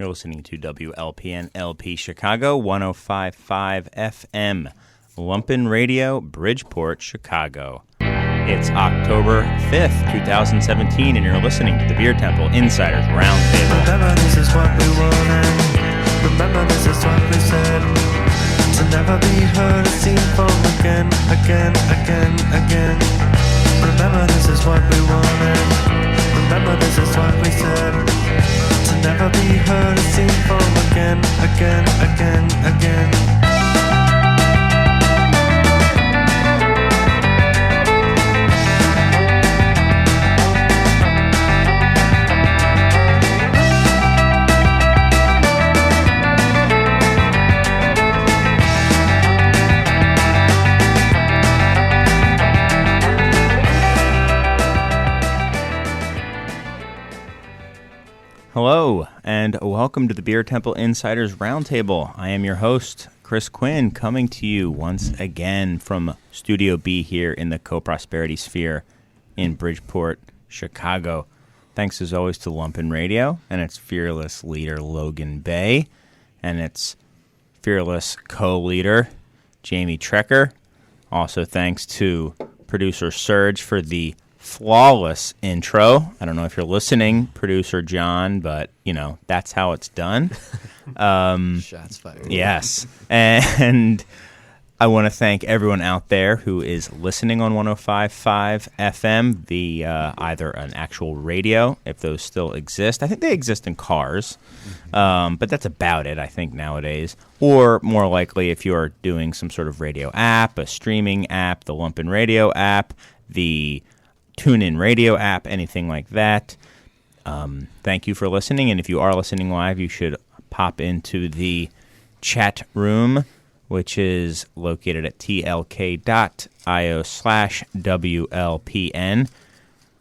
You're listening to WLPN LP Chicago, 105.5 FM, Lumpen Radio, Bridgeport, Chicago. It's October 5th, 2017, and you're listening to the Beer Temple Insiders Roundtable. Remember, this is what we wanted. Remember, this is what we said. To never be heard or seen from again. Remember, this is what we wanted. Remember, this is what we said. To never be heard or seen from again. Hello, and welcome to the Beer Temple Insiders Roundtable. I am your host, Chris Quinn, coming to you once again from Studio B here in the Co-Prosperity Sphere in Bridgeport, Chicago. Thanks as always to Lumpen Radio and its fearless leader, Logan Bay, and its fearless co-leader, Jamie Trecker. Also thanks to producer Serge for the flawless intro. I don't know if you're listening, producer John, but, you know, that's how it's done. Shots fired. Yes. And I want to thank everyone out there who is listening on 105.5 FM via either an actual radio, if those still exist. I think they exist in cars, but that's about it, I think, nowadays. Or more likely, if you're doing some sort of radio app, a streaming app, the Lumpen Radio app, the TuneIn Radio app, anything like that. Thank you for listening, and if you are listening live, you should pop into the chat room, which is located at tlk.io/WLPN.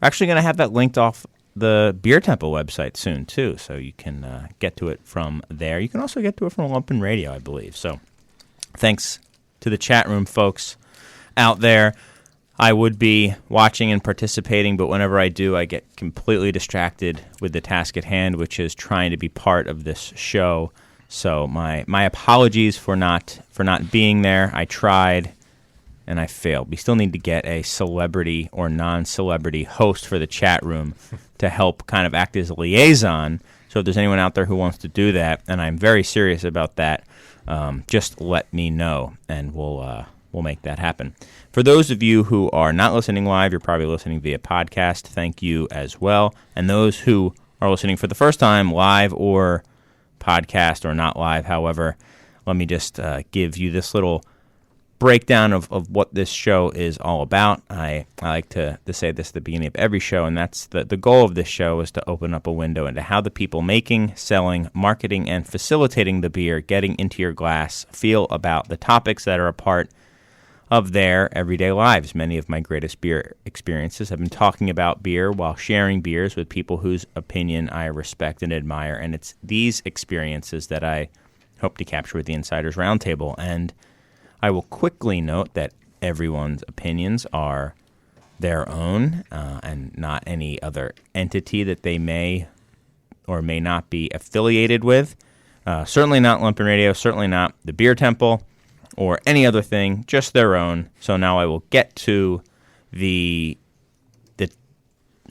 We're actually going to have that linked off the Beer Temple website soon, too, so you can get to it from there. You can also get to it from Lumpen Radio, I believe. So thanks to the chat room folks out there. I would be watching and participating, but whenever I do, I get completely distracted with the task at hand, which is trying to be part of this show. So my apologies for not being there. I tried, and I failed. We still need to get a celebrity or non-celebrity host for the chat room to help kind of act as a liaison. So if there's anyone out there who wants to do that, and I'm very serious about that, just let me know, and we'll make that happen. For those of you who are not listening live, you're probably listening via podcast. Thank you as well. And those who are listening for the first time, live or podcast or not live, however, let me just give you this little breakdown of what this show is all about. I like to say this at the beginning of every show, and that's the goal of this show is to open up a window into how the people making, selling, marketing, and facilitating the beer getting into your glass feel about the topics that are a part of their everyday lives. Many of my greatest beer experiences have been talking about beer while sharing beers with people whose opinion I respect and admire, and it's these experiences that I hope to capture with the Insiders Roundtable. And I will quickly note that everyone's opinions are their own and not any other entity that they may or may not be affiliated with. Certainly not Lumpen Radio, certainly not the Beer Temple, or any other thing, just their own. So now I will get to the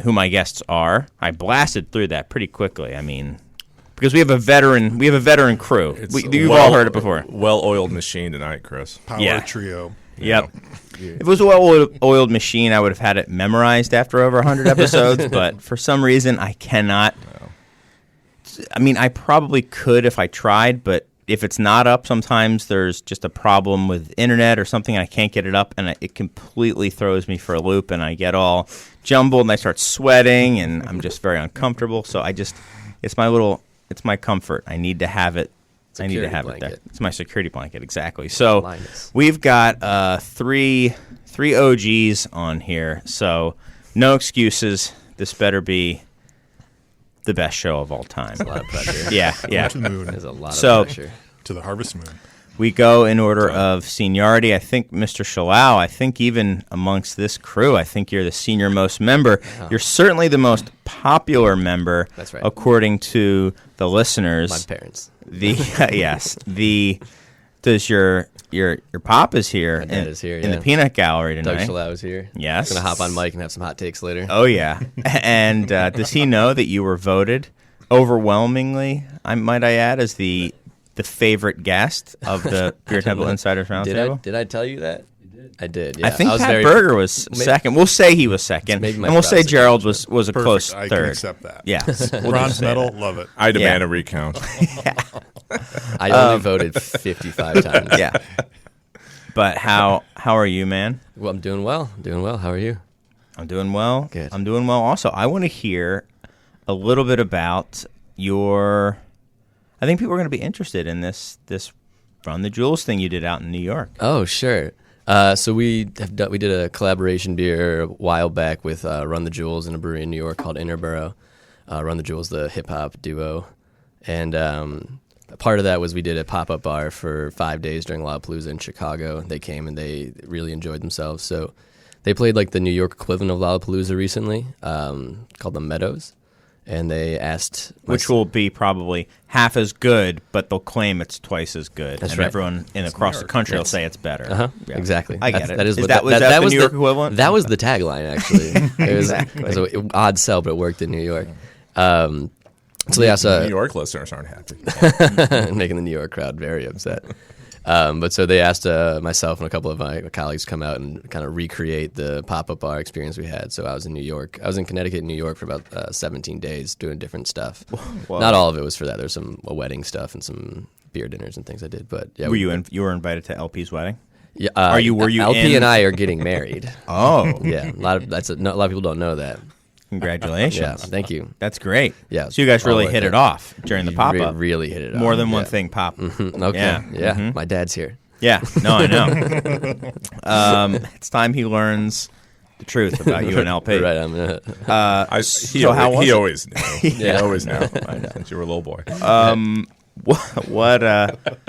who my guests are. I blasted through that pretty quickly. I mean, because we have a veteran crew. You've all heard it before. Well-oiled machine tonight, Chris. Power trio. Yep. Yeah. If it was a well-oiled machine, I would have had it memorized after over 100 episodes, but for some reason I cannot. No. I mean, I probably could if I tried, but if it's not up, sometimes there's just a problem with internet or something. I can't get it up, and it completely throws me for a loop, and I get all jumbled, and I start sweating, and I'm just very uncomfortable. So it's my comfort. I need to have it. Security I need to have blanket. It there. It's my security blanket, exactly. So Linus. We've got three OGs on here, so no excuses. This better be the best show of all time. That's a lot of pressure. Yeah. To the moon. There's a lot of pressure. To the harvest moon. We go in order of seniority. I think, Mr. Shalal, I think even amongst this crew, I think you're the senior most member. Oh. You're certainly the most popular member, That's right. According to the listeners. My parents. Does your pop is here? My dad is here, in the yeah. Peanut Gallery Doug tonight. Shalau is here. Yes. Gonna hop on mic and have some hot takes later. Oh yeah, and does he know that you were voted overwhelmingly? Might I add, as the favorite guest of the Beer Temple Insiders Roundtable? Did I tell you that? I did. Yeah. I think was Pat very- Berger was second. We'll say he was second, Maybe and my we'll say props Gerald against was a Perfect. close I third. can accept that. Yes, we'll Bronze just say medal, that. love it. I demand Yeah. a recount. I only voted 55 times. Yeah, but how are you, man? Well, I'm doing well. How are you? I'm doing well. Good. I'm doing well. Also, I want to hear a little bit about your. I think people are going to be interested in this Run the Jewels thing you did out in New York. Oh, sure. So we did a collaboration beer a while back with Run the Jewels in a brewery in New York called Interborough. Run the Jewels, the hip hop duo, and part of that was we did a pop up bar for 5 days during Lollapalooza in Chicago. They came and they really enjoyed themselves. So they played like the New York equivalent of Lollapalooza recently, called the Meadows, and they asked Which will be probably half as good, but they'll claim it's twice as good. That's and right. everyone across the country will say it's better. Yeah. Exactly. I get it. That is Is what that- was that the was New York equivalent? That was the tagline, actually. Exactly. It was an odd sell, but it worked in New York. So they asked, New York listeners aren't happy. making the New York crowd very upset. But so they asked myself and a couple of my colleagues to come out and kind of recreate the pop-up bar experience we had. So I was in New York. I was in Connecticut and New York for about 17 days doing different stuff. Whoa. Not all of it was for that. There's some wedding stuff and some beer dinners and things I did. But yeah, You were invited to LP's wedding? Yeah, Were you LP in- and I are getting married. Oh, Yeah, a lot of people don't know that. congratulations. Yeah, thank you. That's great. Yeah, So you guys all really worth hit it off during the You pop-up. really hit it off. More than one Yeah. thing pop. Okay, Yeah. My dad's here. Yeah, no, I know. It's time he learns the truth about you and LP. Right, I'm gonna. He So how was he it? always knew. He always knew. Since you were a little boy. What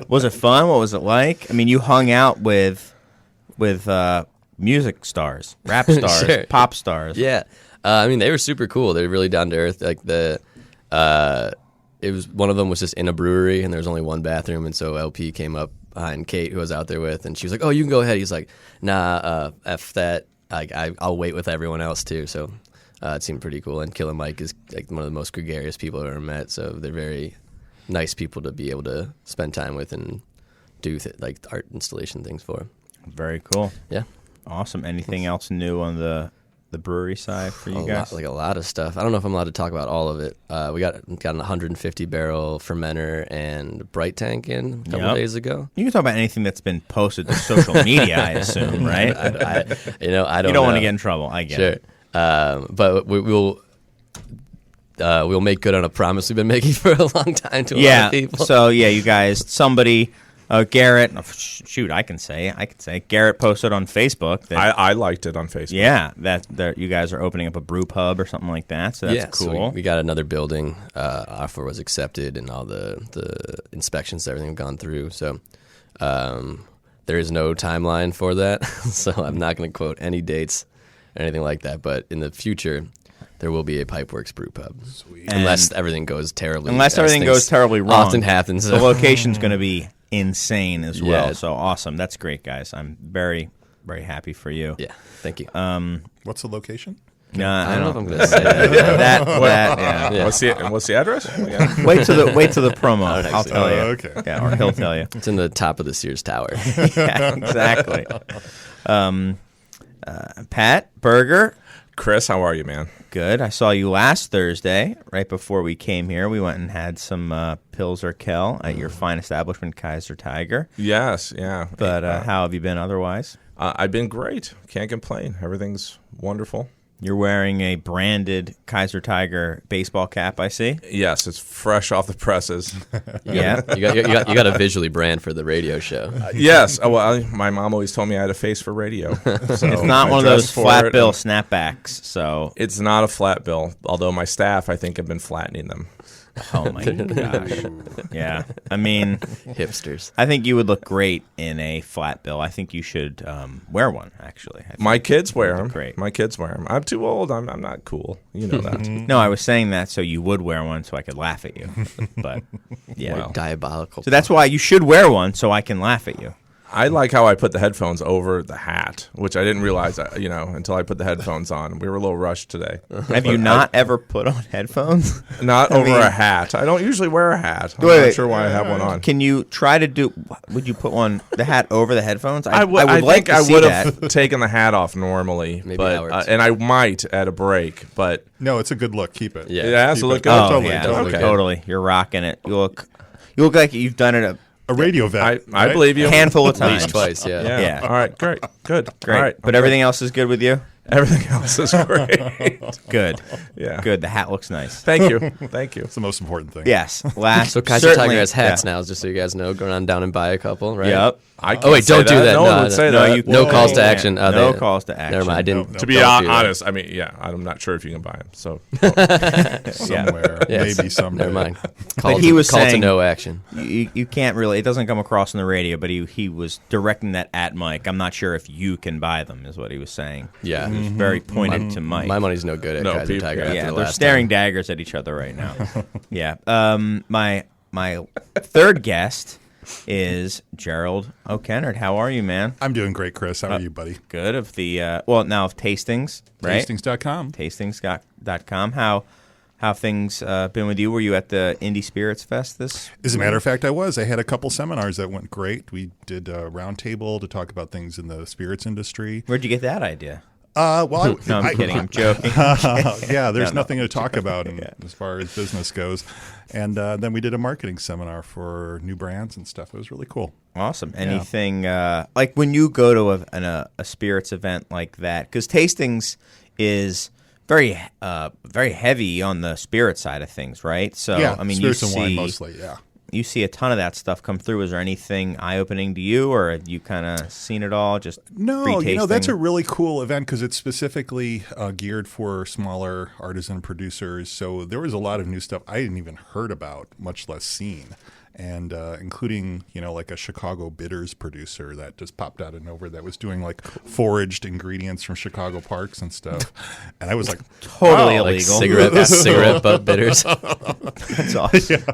was it fun? What was it like? I mean, you hung out with music stars, rap stars, Sure. pop stars. Yeah, I mean they were super cool. They were really down to earth. Like it was one of them was just in a brewery and there was only one bathroom, and so LP came up behind Kate, who I was out there with, and she was like, "Oh, you can go ahead." He's like, "Nah, f that. I'll wait with everyone else too." So it seemed pretty cool. And Killer Mike is like one of the most gregarious people I've ever met. So they're very nice people to be able to spend time with and do like art installation things for. Very cool. Yeah. Awesome. Anything else new on the brewery side for you guys? A lot of stuff. I don't know if I'm allowed to talk about all of it. We got an 150 barrel fermenter and bright tank in a couple Yep. days ago. You can talk about anything that's been posted to social media, I assume, right? I don't. You don't want know. to get in trouble. I get Sure. it. But we'll make good on a promise we've been making for a long time to a lot Yeah. of people. So yeah, you guys, somebody, Garrett. Shoot, I can say. Garrett posted on Facebook that I liked it on Facebook. yeah, that you guys are opening up a brew pub or something like that. So that's yeah, cool. So we got another building. Offer was accepted, and all the inspections, everything have gone through. So there is no timeline for that. So I'm not going to quote any dates or anything like that. But in the future, there will be a Pipeworks brew pub, unless everything goes terribly. Unless as everything things goes terribly wrong, often happens. the location's going to be insane as well. Yeah. So awesome. That's great, guys. I'm very, very happy for you. Yeah, thank you. What's the location? Nah, I don't know if I'm going to say that. yeah. Yeah. What's the address? Yeah. Wait till the promo. I'll tell you. Okay. Yeah, or he'll tell you. It's in the top of the Sears Tower. Yeah, exactly. Pat Berger, Chris, how are you, man? good. I saw you last Thursday, right before we came here. We went and had some Pils or Kel at your fine establishment, Kaiser Tiger. Yes, yeah. But how have you been otherwise? I've been great. Can't complain. Everything's wonderful. You're wearing a branded Kaiser Tiger baseball cap, I see. Yes, it's fresh off the presses. Yeah. You got to visually brand for the radio show. Yes. My mom always told me I had a face for radio. So It's not I one of dressed those for flat it, bill and snapbacks, so It's not a flat bill, although my staff, I think, have been flattening them. Oh my gosh. Yeah. I mean, Hipsters. I think you would look great in a flat bill. I think you should wear one, actually. I think My kids wear them. great. My kids wear them. I'm too old. I'm not cool. You know that. No, I was saying that so you would wear one so I could laugh at you. But, yeah. Well. Diabolical. So that's why you should wear one so I can laugh at you. I like how I put the headphones over the hat, which I didn't realize, until I put the headphones on. We were a little rushed today. Have you not ever put on headphones? Not over mean- a hat. I don't usually wear a hat. I'm Wait. not sure why I have one on. Can you try to do? Would you put the hat over the headphones? I would like think to I see would that. have taken the hat off normally, Maybe but Howard's. and I might at a break, but No, it's a good look. Keep it. Yeah. it has to Keep look it. good. Oh, Totally, yeah, totally. totally. You're rocking it. You look like you've done it A radio vet. I right? believe you. a handful of At times. least twice, yeah. Yeah. Yeah. All right. Great. Good. Great. All right. But everything else is good with you? Everything else is great. Good. Yeah. Good. The hat looks nice. Thank you. Thank you. It's the most important thing. Yes. Last. So Kaiser certainly- Tiger has hats yeah. now, just so you guys know. Go on down and buy a couple, right? Yep. I can't Oh, wait, say don't do that. No one No, would say no, that. you- No Whoa. calls to action. No calls to action. Never mind. I didn't. No. To be don't do that. honest, I mean, yeah, I'm not sure if you can buy them. So Somewhere. Yes. Maybe someday. Never mind. Call he was call to saying- no action. You can't really. It doesn't come across on the radio, but he was directing that at Mike. I'm not sure if you can buy them, is what he was saying. Yeah. He was very pointed to Mike. My money's no good at No, Kaiser people- Tiger. after Yeah, the they're last staring time. daggers at each other right now. Yeah. My third guest is Gerald O'Kennard. How are you, man? I'm doing great, Chris. How are you, buddy? Good. Of the now of Tastings, right? Tastings.com. Tastings.com. How things been with you? Were you at the Indie Spirits Fest this? As a matter of fact, I was. I had a couple seminars that went great. We did a roundtable to talk about things in the spirits industry. Where'd you get that idea? Well, No, I'm kidding. I'm joking. yeah, there's No. nothing to talk about as far as business goes. And then we did a marketing seminar for new brands and stuff. It was really cool. Awesome. Anything like when you go to a spirits event like that? Because Tastings is very heavy on the spirit side of things, right? So yeah, I mean, spirits you and see wine mostly, yeah. you see a ton of that stuff come through. Is there anything eye-opening to you, or have you kind of seen it all? Just No, free that's a tasting? really cool event because it's specifically geared for smaller artisan producers. So there was a lot of new stuff I hadn't even heard about, much less seen. And including, like a Chicago bitters producer that just popped out of nowhere that was doing like foraged ingredients from Chicago parks and stuff. And I was like, Totally wow. Like illegal. cigarette butt bitters. That's awesome.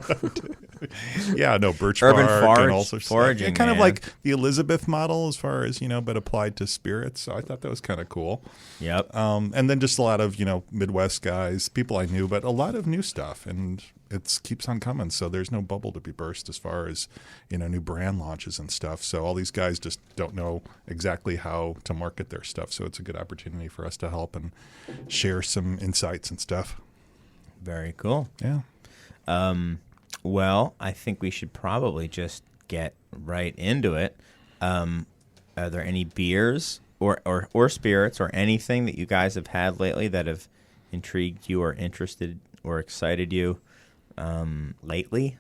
Yeah, no, birch Urban bark and all sorts of stuff. foraging, Yeah, kind of man. like the Elizabeth model as far as, but applied to spirits. So I thought that was kind of cool. Yep. And then just a lot of, Midwest guys, people I knew, but a lot of new stuff. And it keeps on coming. So there's no bubble to be burst as far as, new brand launches and stuff. So all these guys just don't know exactly how to market their stuff. So it's a good opportunity for us to help and share some insights and stuff. Very cool. Yeah. Well, I think we should probably just get right into it. Are there any beers or spirits or anything that you guys have had lately that have intrigued you or interested or excited you lately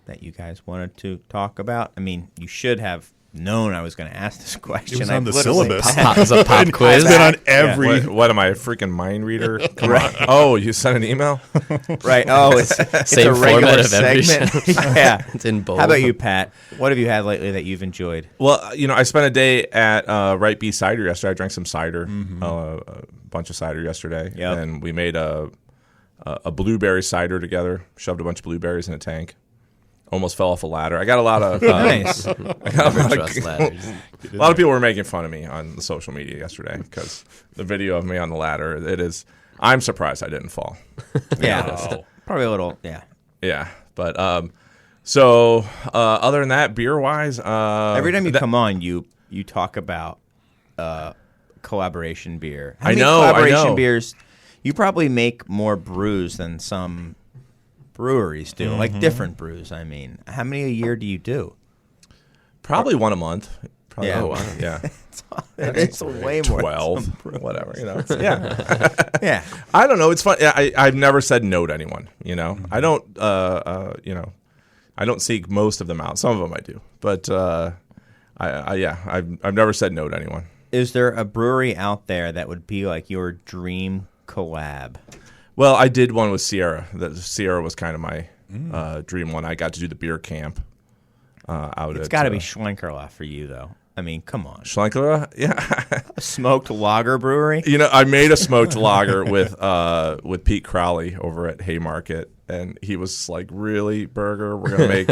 that you guys wanted to talk about? I mean, you should have known I was going to ask this question. It was on the I've literally syllabus. passed- It's a pop quiz. It's been on every. what am I, a freaking mind reader? Come on. Oh, you sent an email? Right. Oh, it's Same a regular format of every segment. Yeah. It's in bold. How about you, Pat? What have you had lately that you've enjoyed? Well, I spent a day at Right Bee Cider yesterday. I drank some cider, a bunch of cider yesterday. Yep. And we made a blueberry cider together, shoved a bunch of blueberries in a tank. Almost fell off a ladder. I got a lot of Nice. I got a lot Trust of, ladders. a lot of people were making fun of me on the social media yesterday because the video of me on the ladder. I'm surprised I didn't fall. Yeah. Probably a little. Yeah. Yeah, but so other than that, beer wise, Every time you come on, you talk about collaboration beer. How many I collaboration know. beers? You probably make more brews than some breweries do, like different brews. I mean, how many a year do you do? probably one a month. Probably, Yeah. oh, wow. Yeah. It's way more. 12, whatever, Yeah. Yeah. I don't know. It's fun. I've never said no to anyone, I don't, I don't seek most of them out. Some of them I do. But, I've never said no to anyone. Is there a brewery out there that would be like your dream collab? Well, I did one with Sierra. Sierra was kind of my dream one. I got to do the beer camp out It's at... got to be Schlenkerla for you, though. I mean, come on. Schlenkerla? Yeah. A smoked lager brewery? You know, I made a smoked lager with Pete Crowley over at Haymarket, and he was like, "Really, Burger? We're gonna make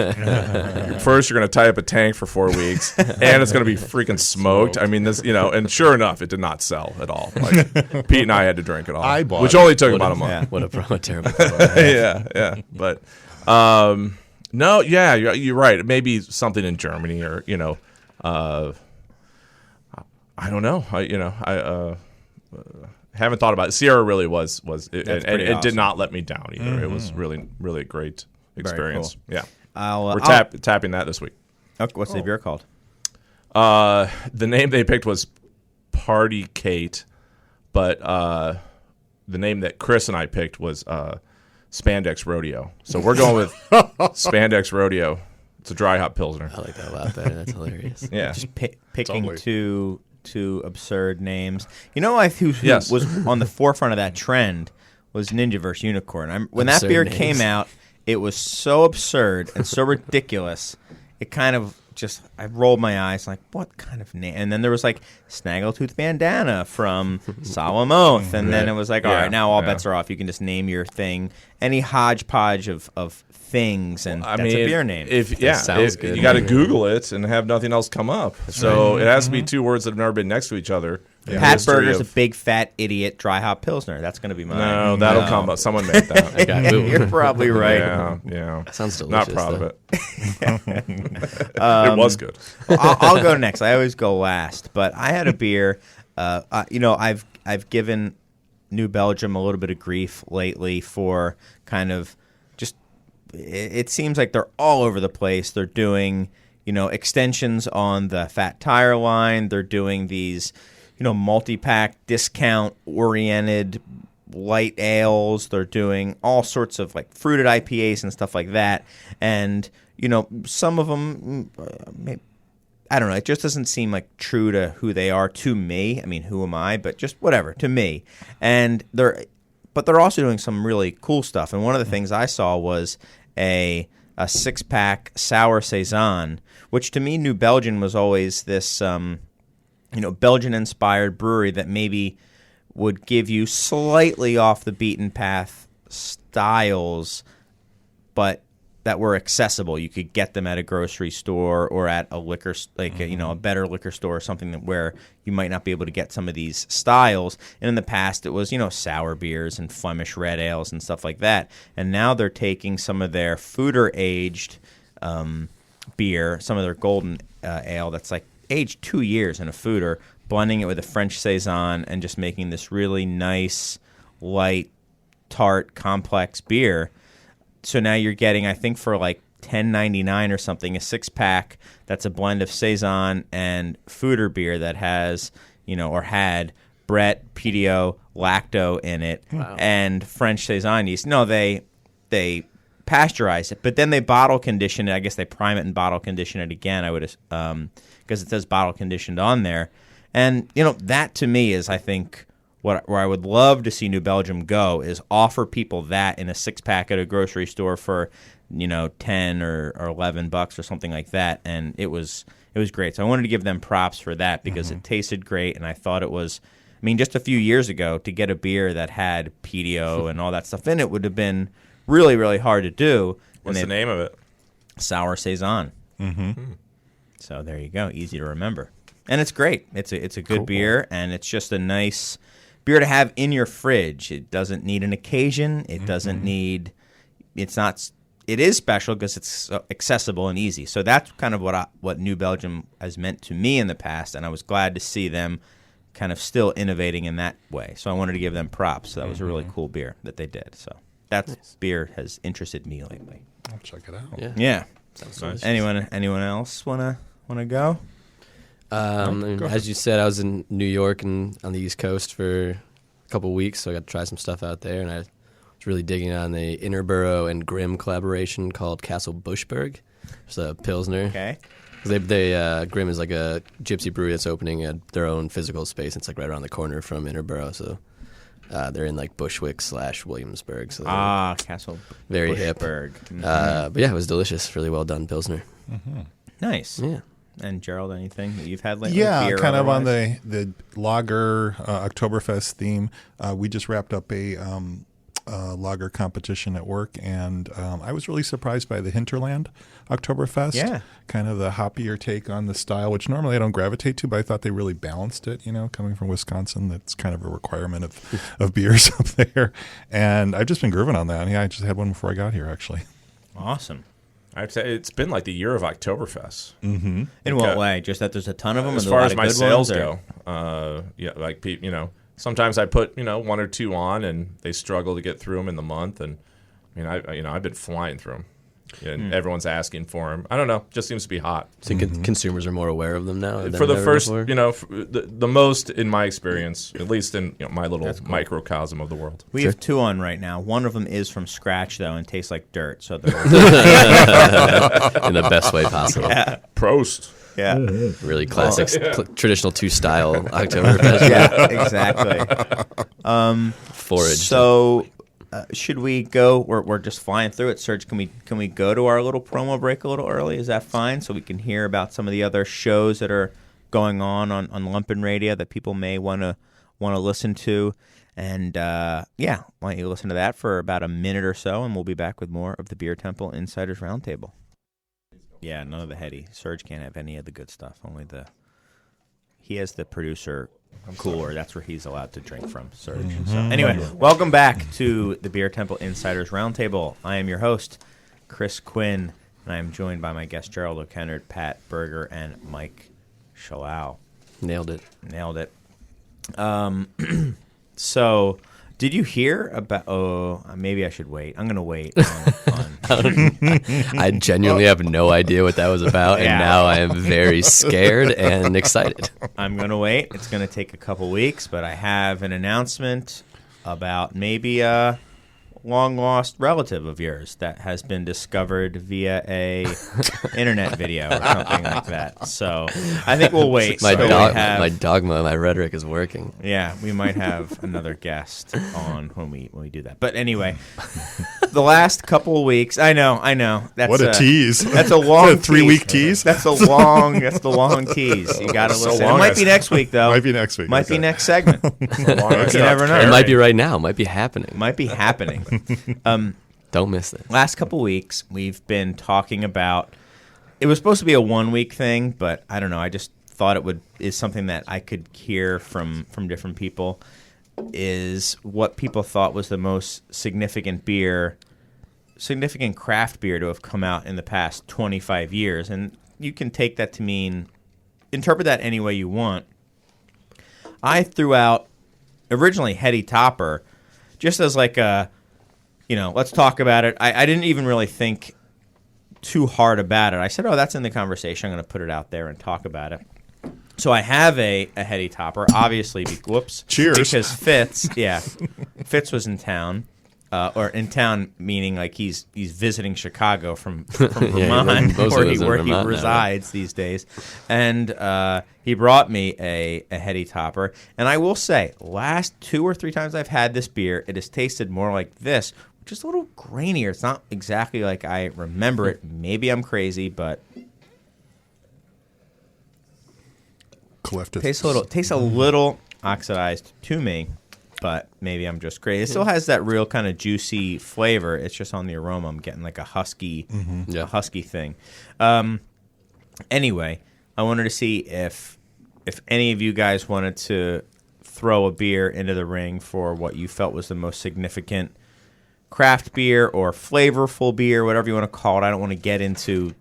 first. You're gonna tie up a tank for 4 weeks, and it's gonna be freaking smoked. I mean, this, you know." And sure enough, it did not sell at all. Like Pete and I had to drink it all, I bought which it. only took about a month. What a terrible. Yeah. But no, yeah, you're right. Maybe something in Germany, or I don't know. I haven't thought about it. Sierra really was it pretty did awesome. not let me down either. It was really, really a great experience. cool. Yeah. I'll We're tapping that this week. what's the beer called? The name they picked was Party Kate, but the name that Chris and I picked was Spandex Rodeo. So we're going with Spandex Rodeo. It's a dry hop pilsner. I like that a lot better. That's hilarious. Yeah. Just picking Totally. two absurd names. You know, who Yes. was on the forefront of that trend was Ninja vs. Unicorn. When that Absurd beer names. came out, it was so absurd and so ridiculous. It kind of just, I rolled my eyes like, what kind of name? And then there was like Snaggletooth Bandana from Solemn Oath. And then it was like, all Yeah, right, now all yeah. bets are off. You can just name your thing any hodgepodge of things, and I that's mean, a beer name. sounds good. You got to Google it and have nothing else come up. So it has to be two words that have never been next to each other. in the Pat history Burger's of- a big fat idiot dry hop pilsner. That's going to be mine. No, that'll come up. Someone made that. Okay, ooh. You're probably right. Yeah. Sounds Not delicious. proud though. of it. It was good. I'll go next. I always go last, but I had a beer. I've given New Belgium a little bit of grief lately for kind of just. It seems like they're all over the place. They're doing extensions on the Fat Tire line. They're doing these multi-pack discount oriented light ales. They're doing all sorts of like fruited IPAs and stuff like that. And some of them, I don't know. It just doesn't seem like true to who they are to me. I mean, who am I? But just whatever to me. And they're also doing some really cool stuff. And one of the things I saw was a 6-pack sour saison, which to me, New Belgium was always this Belgian-inspired brewery that maybe would give you slightly off the beaten path styles, but that were accessible. You could get them at a grocery store or at a liquor, a better liquor store or something where you might not be able to get some of these styles. And in the past, it was, sour beers and Flemish red ales and stuff like that. And now they're taking some of their foeder-aged beer, some of their golden ale that's like aged 2 years in a foeder, blending it with a French saison and just making this really nice, light, tart, complex beer. So now you're getting, I think, for like $10.99 or something, a 6-pack that's a blend of saison and foeder beer that has, or had Brett, PDO, lacto in it, and French saison yeast. No, they pasteurize it, but then they bottle condition it. I guess they prime it and bottle condition it again. I would, because it says bottle conditioned on there, and that to me is, I think, where I would love to see New Belgium go is offer people that in a 6-pack at a grocery store for, $10 or $11 or something like that. And it was great. So I wanted to give them props for that because it tasted great. And I thought it was, just a few years ago to get a beer that had PDO and all that stuff in it would have been really, really hard to do. What's And the name of it? Sour Saison. Mm-hmm. So there you go. Easy to remember. And it's great. It's a good beer, and it's just a nice beer to have in your fridge. It doesn't need an occasion. It doesn't need. It's not. It is special because it's accessible and easy. So that's kind of what New Belgium has meant to me in the past, and I was glad to see them kind of still innovating in that way. So I wanted to give them props. So that was a really cool beer that they did. So that beer has interested me lately. I'll check it out. Yeah. Sounds Nice. Anyone else wanna go? As you said, I was in New York and on the East Coast for a couple weeks, so I got to try some stuff out there, and I was really digging on the Interborough and Grimm collaboration called Castle Buschberg. It's a Pilsner. Okay. Grimm is like a gypsy brewery that's opening at their own physical space. It's like right around the corner from Interborough, so They're in like Bushwick / Williamsburg. So they're Castle very hip. Bushberg. But yeah, it was delicious. Really well done Pilsner. Nice. Yeah. And Gerald, anything that you've had lately? Yeah, Beer kind of on otherwise? the lager Oktoberfest theme. We just wrapped up a lager competition at work, and I was really surprised by the Hinterland Oktoberfest. Yeah. Kind of the hoppier take on the style, which normally I don't gravitate to, but I thought they really balanced it, coming from Wisconsin. That's kind of a requirement of beers up there. And I've just been grooving on that. Yeah, I just had one before I got here, actually. Awesome. I'd say it's been like the year of Oktoberfest. Mm-hmm. In what way? Just that there's a ton of them? As and far a lot as of my good sales ones, go, like sometimes I put 1 or 2 on, and they struggle to get through them in the month. And I've been flying through them, and everyone's asking for them. I don't know, just seems to be hot. So consumers are more aware of them now. For the than first, before? the most in my experience, at least in my little microcosm of the world. We have 2 on right now. One of them is from scratch, though, and tastes like dirt. So they're in the best way possible. Prost. yeah. Really classic, traditional 2 style Oktoberfest. Yeah, exactly. Foraged. So, should we go? We're just flying through it, Serge. Can we go to our little promo break a little early? Is that fine? So we can hear about some of the other shows that are going on Lumpen Radio that people may want to listen to. And why don't you listen to that for about a minute or so, and we'll be back with more of the Beer Temple Insiders Roundtable. Yeah, none of the heady. Serge can't have any of the good stuff. Only he has the producer cooler. That's where he's allowed to drink from, Serge. So anyway, welcome back to the Beer Temple Insiders Roundtable. I am your host, Chris Quinn, and I am joined by my guests Gerald O'Kennard, Pat Berger, and Mike Shalal. Nailed it. So, did you hear about? Oh, maybe I should wait. I'm going to wait. I genuinely have no idea what that was about, Yeah. and now I am very scared and excited. I'm going to wait. It's going to take a couple weeks, but I have an announcement about maybe a long-lost relative of yours that has been discovered via a internet video or something like that. So I think we'll wait. My So dogma, my rhetoric is working. Yeah, we might have another guest on when we do that. But anyway, the last couple of weeks, I know. That's What a tease. That's a long Is that a 3-week tease? That's the long tease. You got to listen. long It might as- be next week though. Might be next week. Might be Okay. next segment. You never know. It might be right now. It might be happening. Might be happening. Don't miss it. Last couple weeks, we've been talking about. It was supposed to be a 1-week thing, but I don't know. I just thought is something that I could hear from different people. Is what people thought was the most significant craft beer to have come out in the past 25 years, and you can take that to mean, interpret that any way you want. I threw out originally Heady Topper, just as like a. Let's talk about it. I didn't even really think too hard about it. I said, that's in the conversation. I'm going to put it out there and talk about it. So I have a Heady Topper, obviously. Cheers. Because Fitz was in town, or in town meaning like he's visiting Chicago from Vermont, mostly lives in where Vermont he now, resides these days, and he brought me a Heady Topper. And I will say, last 2 or 3 times I've had this beer, it has tasted more like this. Just a little grainier. It's not exactly like I remember it. Maybe I'm crazy, but Cleftus. tastes a little oxidized to me. But maybe I'm just crazy. It still has that real kind of juicy flavor. It's just on the aroma. I'm getting like a husky thing. Anyway, I wanted to see if any of you guys wanted to throw a beer into the ring for what you felt was the most significant craft beer or flavorful beer, whatever you want to call it. I don't want to get into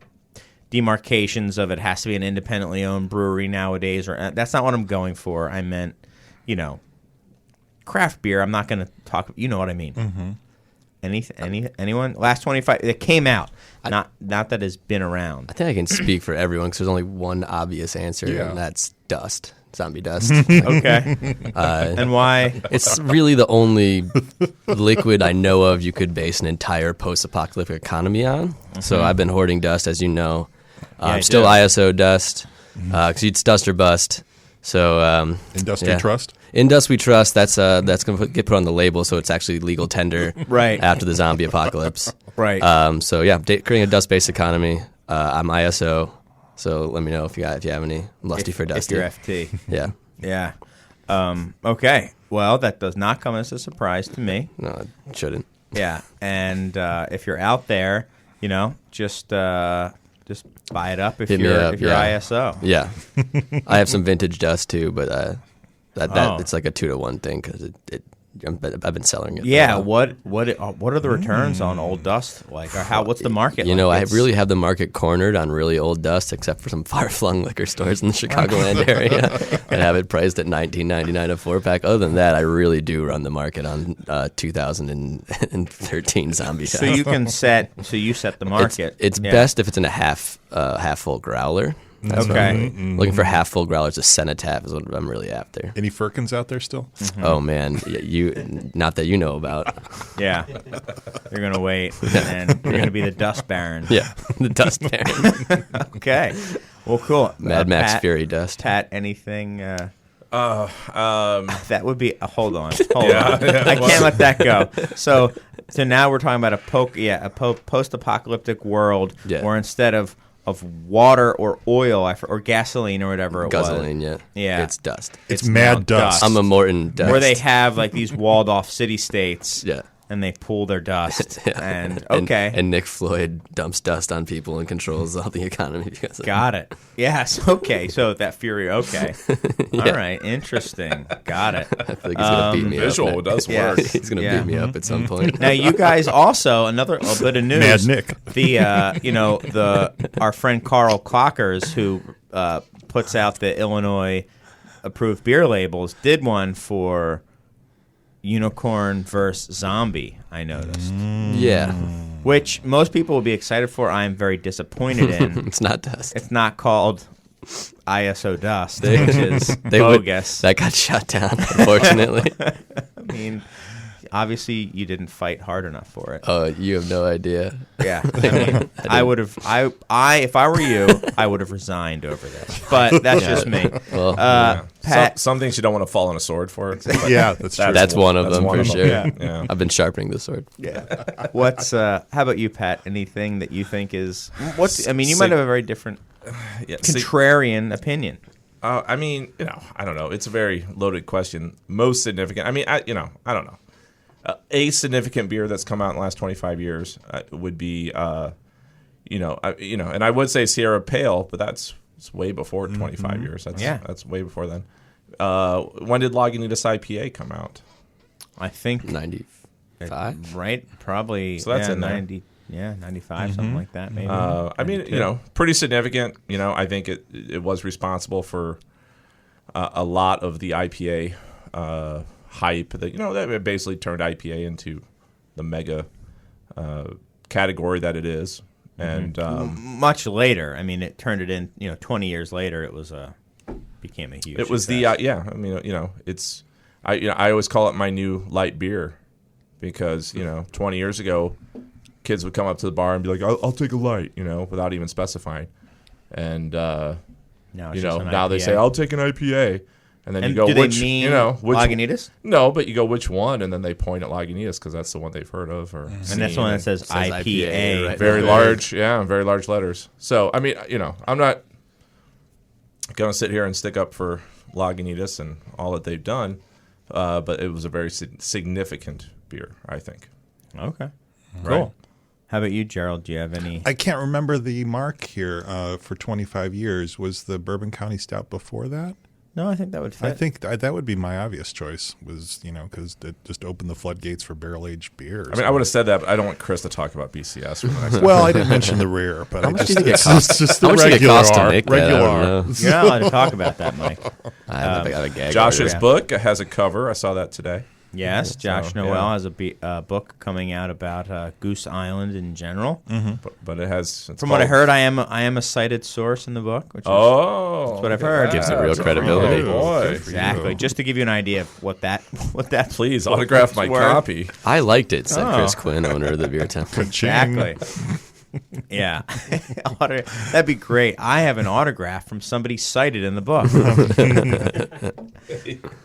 demarcations of it has to be an independently owned brewery nowadays, or that's not what I'm going for. I meant, craft beer. I'm not going to talk. You know what I mean? Mm-hmm. Anyone? Last 25. It came out. Not that has been around. I think I can speak for everyone because there's only one obvious answer, Yeah. and that's dust. Zombie dust. Okay. And why? It's really the only liquid I know of you could base an entire post-apocalyptic economy on. So I've been hoarding dust, as you know. I Still do. ISO dust, because it's dust or bust. So In Dust yeah. We Trust? In Dust We Trust. That's going to get put on the label, so it's actually legal tender Right. after the zombie apocalypse. Right. So yeah, creating a dust-based economy. I'm ISO, so let me know if you have any. I'm lusty for if Dusty. you're FT. Yeah. Yeah. Okay. Well, that does not come as a surprise to me. No, it shouldn't. Yeah. And if you're out there, just buy it up if Hit me you're up, yeah. ISO. Yeah. I have some vintage dust too, but that Oh. it's like a 2-to-1 thing because I've been selling it. for a Yeah. while. What are the returns on old dust like? Or what's the market? You like? know, I It's- really have the market cornered on really old dust, except for some far-flung liquor stores in the Chicagoland area that have it priced at $19.99 a 4-pack. Other than that, I really do run the market on 2013 zombie. So you set the market. It's Yeah. best if it's in a half full growler. That's what Okay. I'm looking for half full growlers. A cenotaph is what I'm really after. Any Firkins out there still? Oh man, you not that you know about. Yeah. You're gonna wait, and you're gonna be the dust baron. Yeah, the Dust Baron, Okay. Well, cool. Mad Max Pat, Fury Dust. Pat, anything? That would be. Hold on. I can't let that go. So now we're talking about a post-apocalyptic world Yeah. where instead of water or oil or gasoline or whatever it Guzzling, was, yeah, it's dust. It's now mad dust. I'm a Morton Dust. where they have like these walled-off city-states. Yeah. And they pool their dust. Yeah. And okay. and Nick Floyd dumps dust on people and controls all the economy because of Got it. Yes. Okay. So that Fury. Okay. All right. Interesting. Got it. I feel like he's gonna beat me Visual up. does yeah. work. He's gonna Yeah. beat me up at some point. Now you guys also a bit of news. Mad Nick. The our friend Carl Clockers, who puts out the Illinois approved beer labels, did one for Unicorn versus Zombie. I noticed, Yeah, which most people will be excited for. I am very disappointed in. it's not dust. It's not called ISO Dust, which is They would- bogus. that got shut down, unfortunately. I mean, obviously you didn't fight hard enough for it. Oh, you have no idea. Yeah, I mean, I would have. I if I were you, I would have resigned over this. But that's just me. Well, Pat, Some things you don't want to fall on a sword for. Yeah, that's true. that's one of them for sure. Yeah. I've been sharpening the sword. what's how about you, Pat? Anything that you think is what's? I mean, you might have a very different contrarian opinion. I mean, I don't know. It's a very loaded question. Most significant. I mean, I don't know. A significant beer that's come out in the last 25 years would be, and I would say Sierra Pale, but it's way before 25 years. That's way before then. When did Lagunitas IPA come out? I think 95. right, probably. So that's in there. 90. Yeah, 95, something like that, maybe. I mean, pretty significant. I think it was responsible for a lot of the IPA hype that that basically turned IPA into the mega category that it is. And much later. I mean, it turned it in. 20 years later, it was became a huge. it was success. I mean, it's I always call it my new light beer because 20 years ago, kids would come up to the bar and be like, "I'll take a light," without even specifying. And Now it's just an now they IPA. say, "I'll take an IPA," and then And you go, do they "Which mean which Lagunitas? No, but you go, "Which one?" And then they point at Lagunitas because that's the one they've heard of, or And that's the one that says IPA. IPA, right? very large, very large letters. So I mean, I'm not gonna sit here and stick up for Lagunitas and all that they've done, but it was a very significant beer, I think. Okay. Right. Cool. How about you, Gerald? Do you have any? I can't remember the mark here for 25 years. Was the Bourbon County Stout before that? No, I think that would fit. I think that would be my obvious choice. Was because it just opened the floodgates for barrel-aged beers. I mean, I would have said that, but I don't want Chris to talk about BCS. For the next Well, I didn't mention the rear, but How I much just, do you think it it's costs? just How the much did it regular cost to R. make that? I Regular don't R. know. You're not allowed to talk about that, Mike. I have a gag. Josh's order. book has a cover. I saw that today. Yes, Josh So, Noel yeah. has a book coming out about Goose Island in general. But it has. It's From what I called- heard, I am a cited source in the book, which is Oh, what I've heard. Gives it real That's credibility. Oh, boy. exactly just to give you an idea of what that Please autograph my worth. copy. I liked it, said Oh. Chris Quinn, owner of the Beer Temple. Exactly. Yeah. That'd be great. I have an autograph from somebody cited in the book.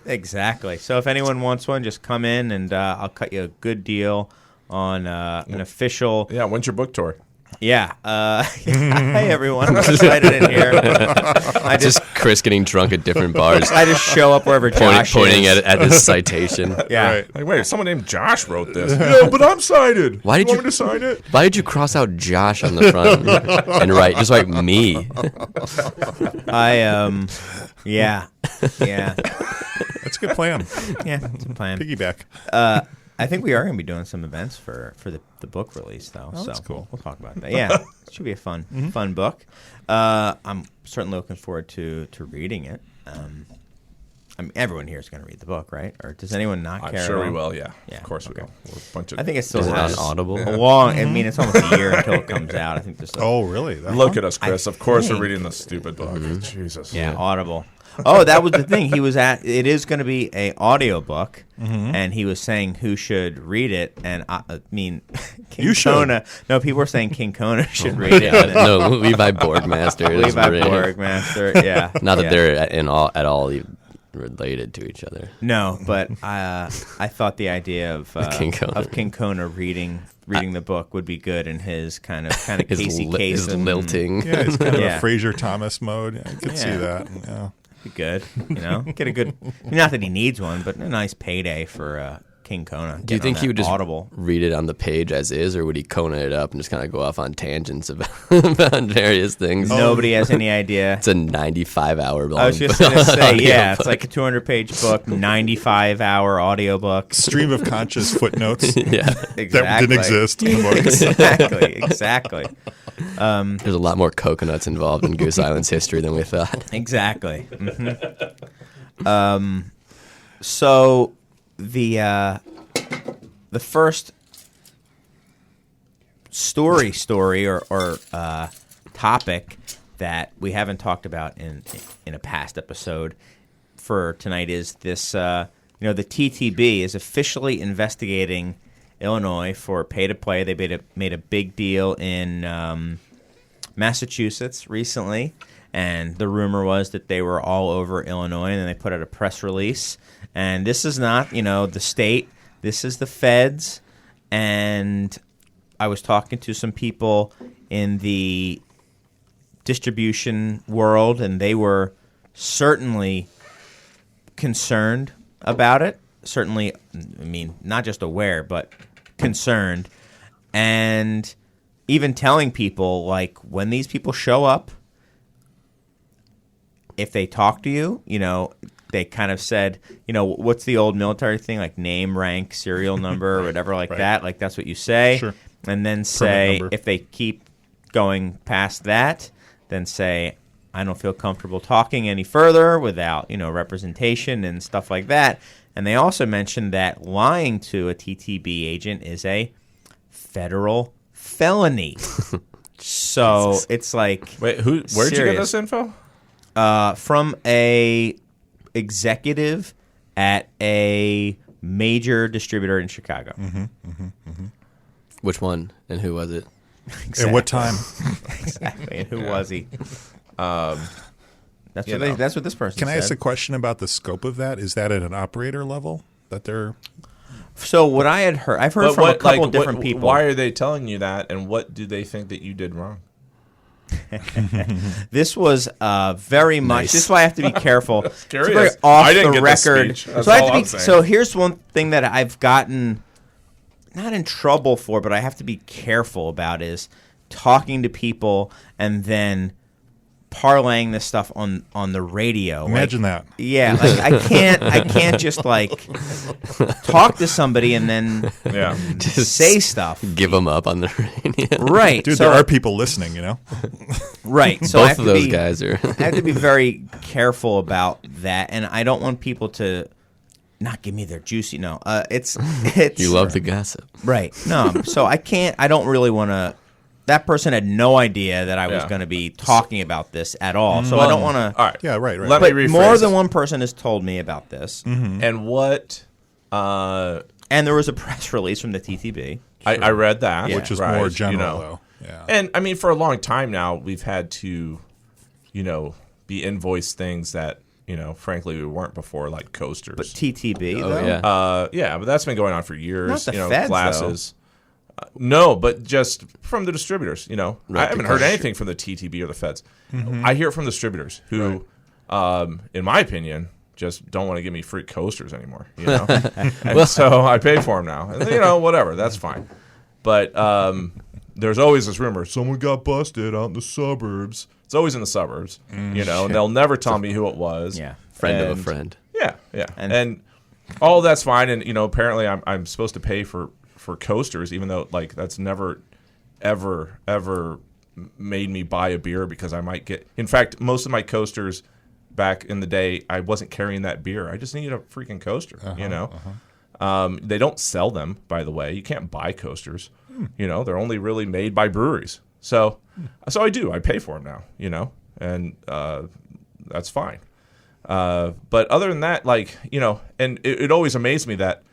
Exactly. So if anyone wants one, just come in and I'll cut you a good deal on an official. Yeah, when's your book tour? Yeah. Hi, everyone. I'm excited in here. I Just Chris getting drunk at different bars, I just show up wherever Josh pointing is. at this citation. Yeah. Right. Like, wait, someone named Josh wrote this. Yeah, but I'm cited. Why did you you- want me to sign it? Why did you cross out Josh on the front and write just like me? Yeah. That's a good plan. Yeah, it's a plan. Piggyback. I think we are going to be doing some events for the book release, though. So that's cool. We'll talk about that. Yeah, it should be a fun book. I'm certainly looking forward to reading it. I mean, everyone here is going to read the book, right? Or does anyone not I'm care? sure at we all? will, yeah. Yeah, Of course okay. we will. We're a bunch of I think it still Is it has on Audible? a long. I mean, it's almost a year until it comes out. I think there's. Oh, really? That Look long? at us, Chris. I Of course think- we're reading the stupid book. Jesus. Yeah, Audible. Oh, that was the thing. He was at. It is going to be a audiobook, and he was saying who should read it. And I mean, King You should. Kona. No, people were saying King Kona should read it. Yeah, no, Levi Borgmaster. is Levi written. Borgmaster. Yeah. Not that yeah. they're at all related to each other. No, but I thought the idea of King Kona. reading the book would be good in his kind of His, Casey his Kasem. lilting. Yeah, it's kind of Yeah. a Fraser Thomas mode. I could see Yeah. that. Yeah. Be good, get a good. Not that he needs one, but a nice payday for King Kona. Do you think he would just Audible? read it on the page as is, or would he Kona it up and just kind of go off on tangents about, about various things? Nobody has any idea. It's a 95-hour long I was just going to say, audiobook. yeah, it's like a 200-page book, 95-hour audiobook. Stream of conscious footnotes Yeah. Exactly. that didn't exist in the book. Exactly. There's a lot more coconuts involved in Goose Island's history than we thought. Exactly. So the first story or topic that we haven't talked about in a past episode for tonight is this. The TTB is officially investigating Illinois for pay to play. They made a big deal in Massachusetts recently, and the rumor was that they were all over Illinois, and then they put out a press release. And this is not, the state. This is the feds. And I was talking to some people in the distribution world, and they were certainly concerned about it. Certainly, I mean, not just aware, but concerned. And even telling people, like, when these people show up, if they talk to you, they kind of said, what's the old military thing, like name, rank, serial number, or whatever like Right. that. Like, that's what you say. Sure. And then say, number. if they keep going past that, then say, I don't feel comfortable talking any further without, representation and stuff like that. And they also mentioned that lying to a TTB agent is a federal felony. So it's like Wait, where'd you get serious. this info? From a executive at a major distributor in Chicago. Which one and who was it? At what time? Exactly. And who was he? That's You what know. that's what this person Can I said. ask a question about the scope of that? Is that at an operator level that they're? So what I had heard, I've heard from a couple different people. Why are they telling you that, and what do they think that you did wrong? This was very much. Nice. This is why I have to be careful. It's curious. very off I didn't the get this record. speech. That's So I have all to be. I'm saying. So here's one thing that I've gotten not in trouble for, but I have to be careful about is talking to people and then parlaying this stuff on the radio. Imagine Like, that. Yeah, like I can't just like talk to somebody and then Yeah. say stuff. Give them up on the radio. Right, Dude, so, there are people listening, right. So I Both have of to those be, guys are. I have to be very careful about that, and I don't want people to not give me their juicy. No, it's You love the gossip. right. No, so I can't. I don't really want to. That person had no idea that I was Yeah. going to be talking about this at all, so I don't want to. All right. Yeah, right. Let But me rephrase more than this. one person has told me about this, And what? and there was a press release from the TTB. I read that, Yeah. Which is right, more general, you know. though. Yeah. And I mean, for a long time now, we've had to, be invoiced things that, frankly, we weren't before, like coasters. But TTB, Oh, though? yeah. Yeah, but that's been going on for years. Not the feds, glasses. No, but just from the distributors. I haven't heard because- anything from the TTB or the feds. I hear it from distributors who, in my opinion, just don't want to give me free coasters anymore. And so I pay for them now. And, whatever, that's fine. But there's always this rumor: someone got busted out in the suburbs. It's always in the suburbs, and they'll never tell me who it was. Yeah. Friend of And- a friend. Yeah, yeah, And- and all that's fine. And apparently I'm supposed to pay for coasters, even though like that's never, ever made me buy a beer because I might get. In fact, most of my coasters back in the day, I wasn't carrying that beer. I just needed a freaking coaster. They don't sell them, by the way. You can't buy coasters. They're only really made by breweries. So I do. I pay for them now. And that's fine. But other than that, and it always amazed me that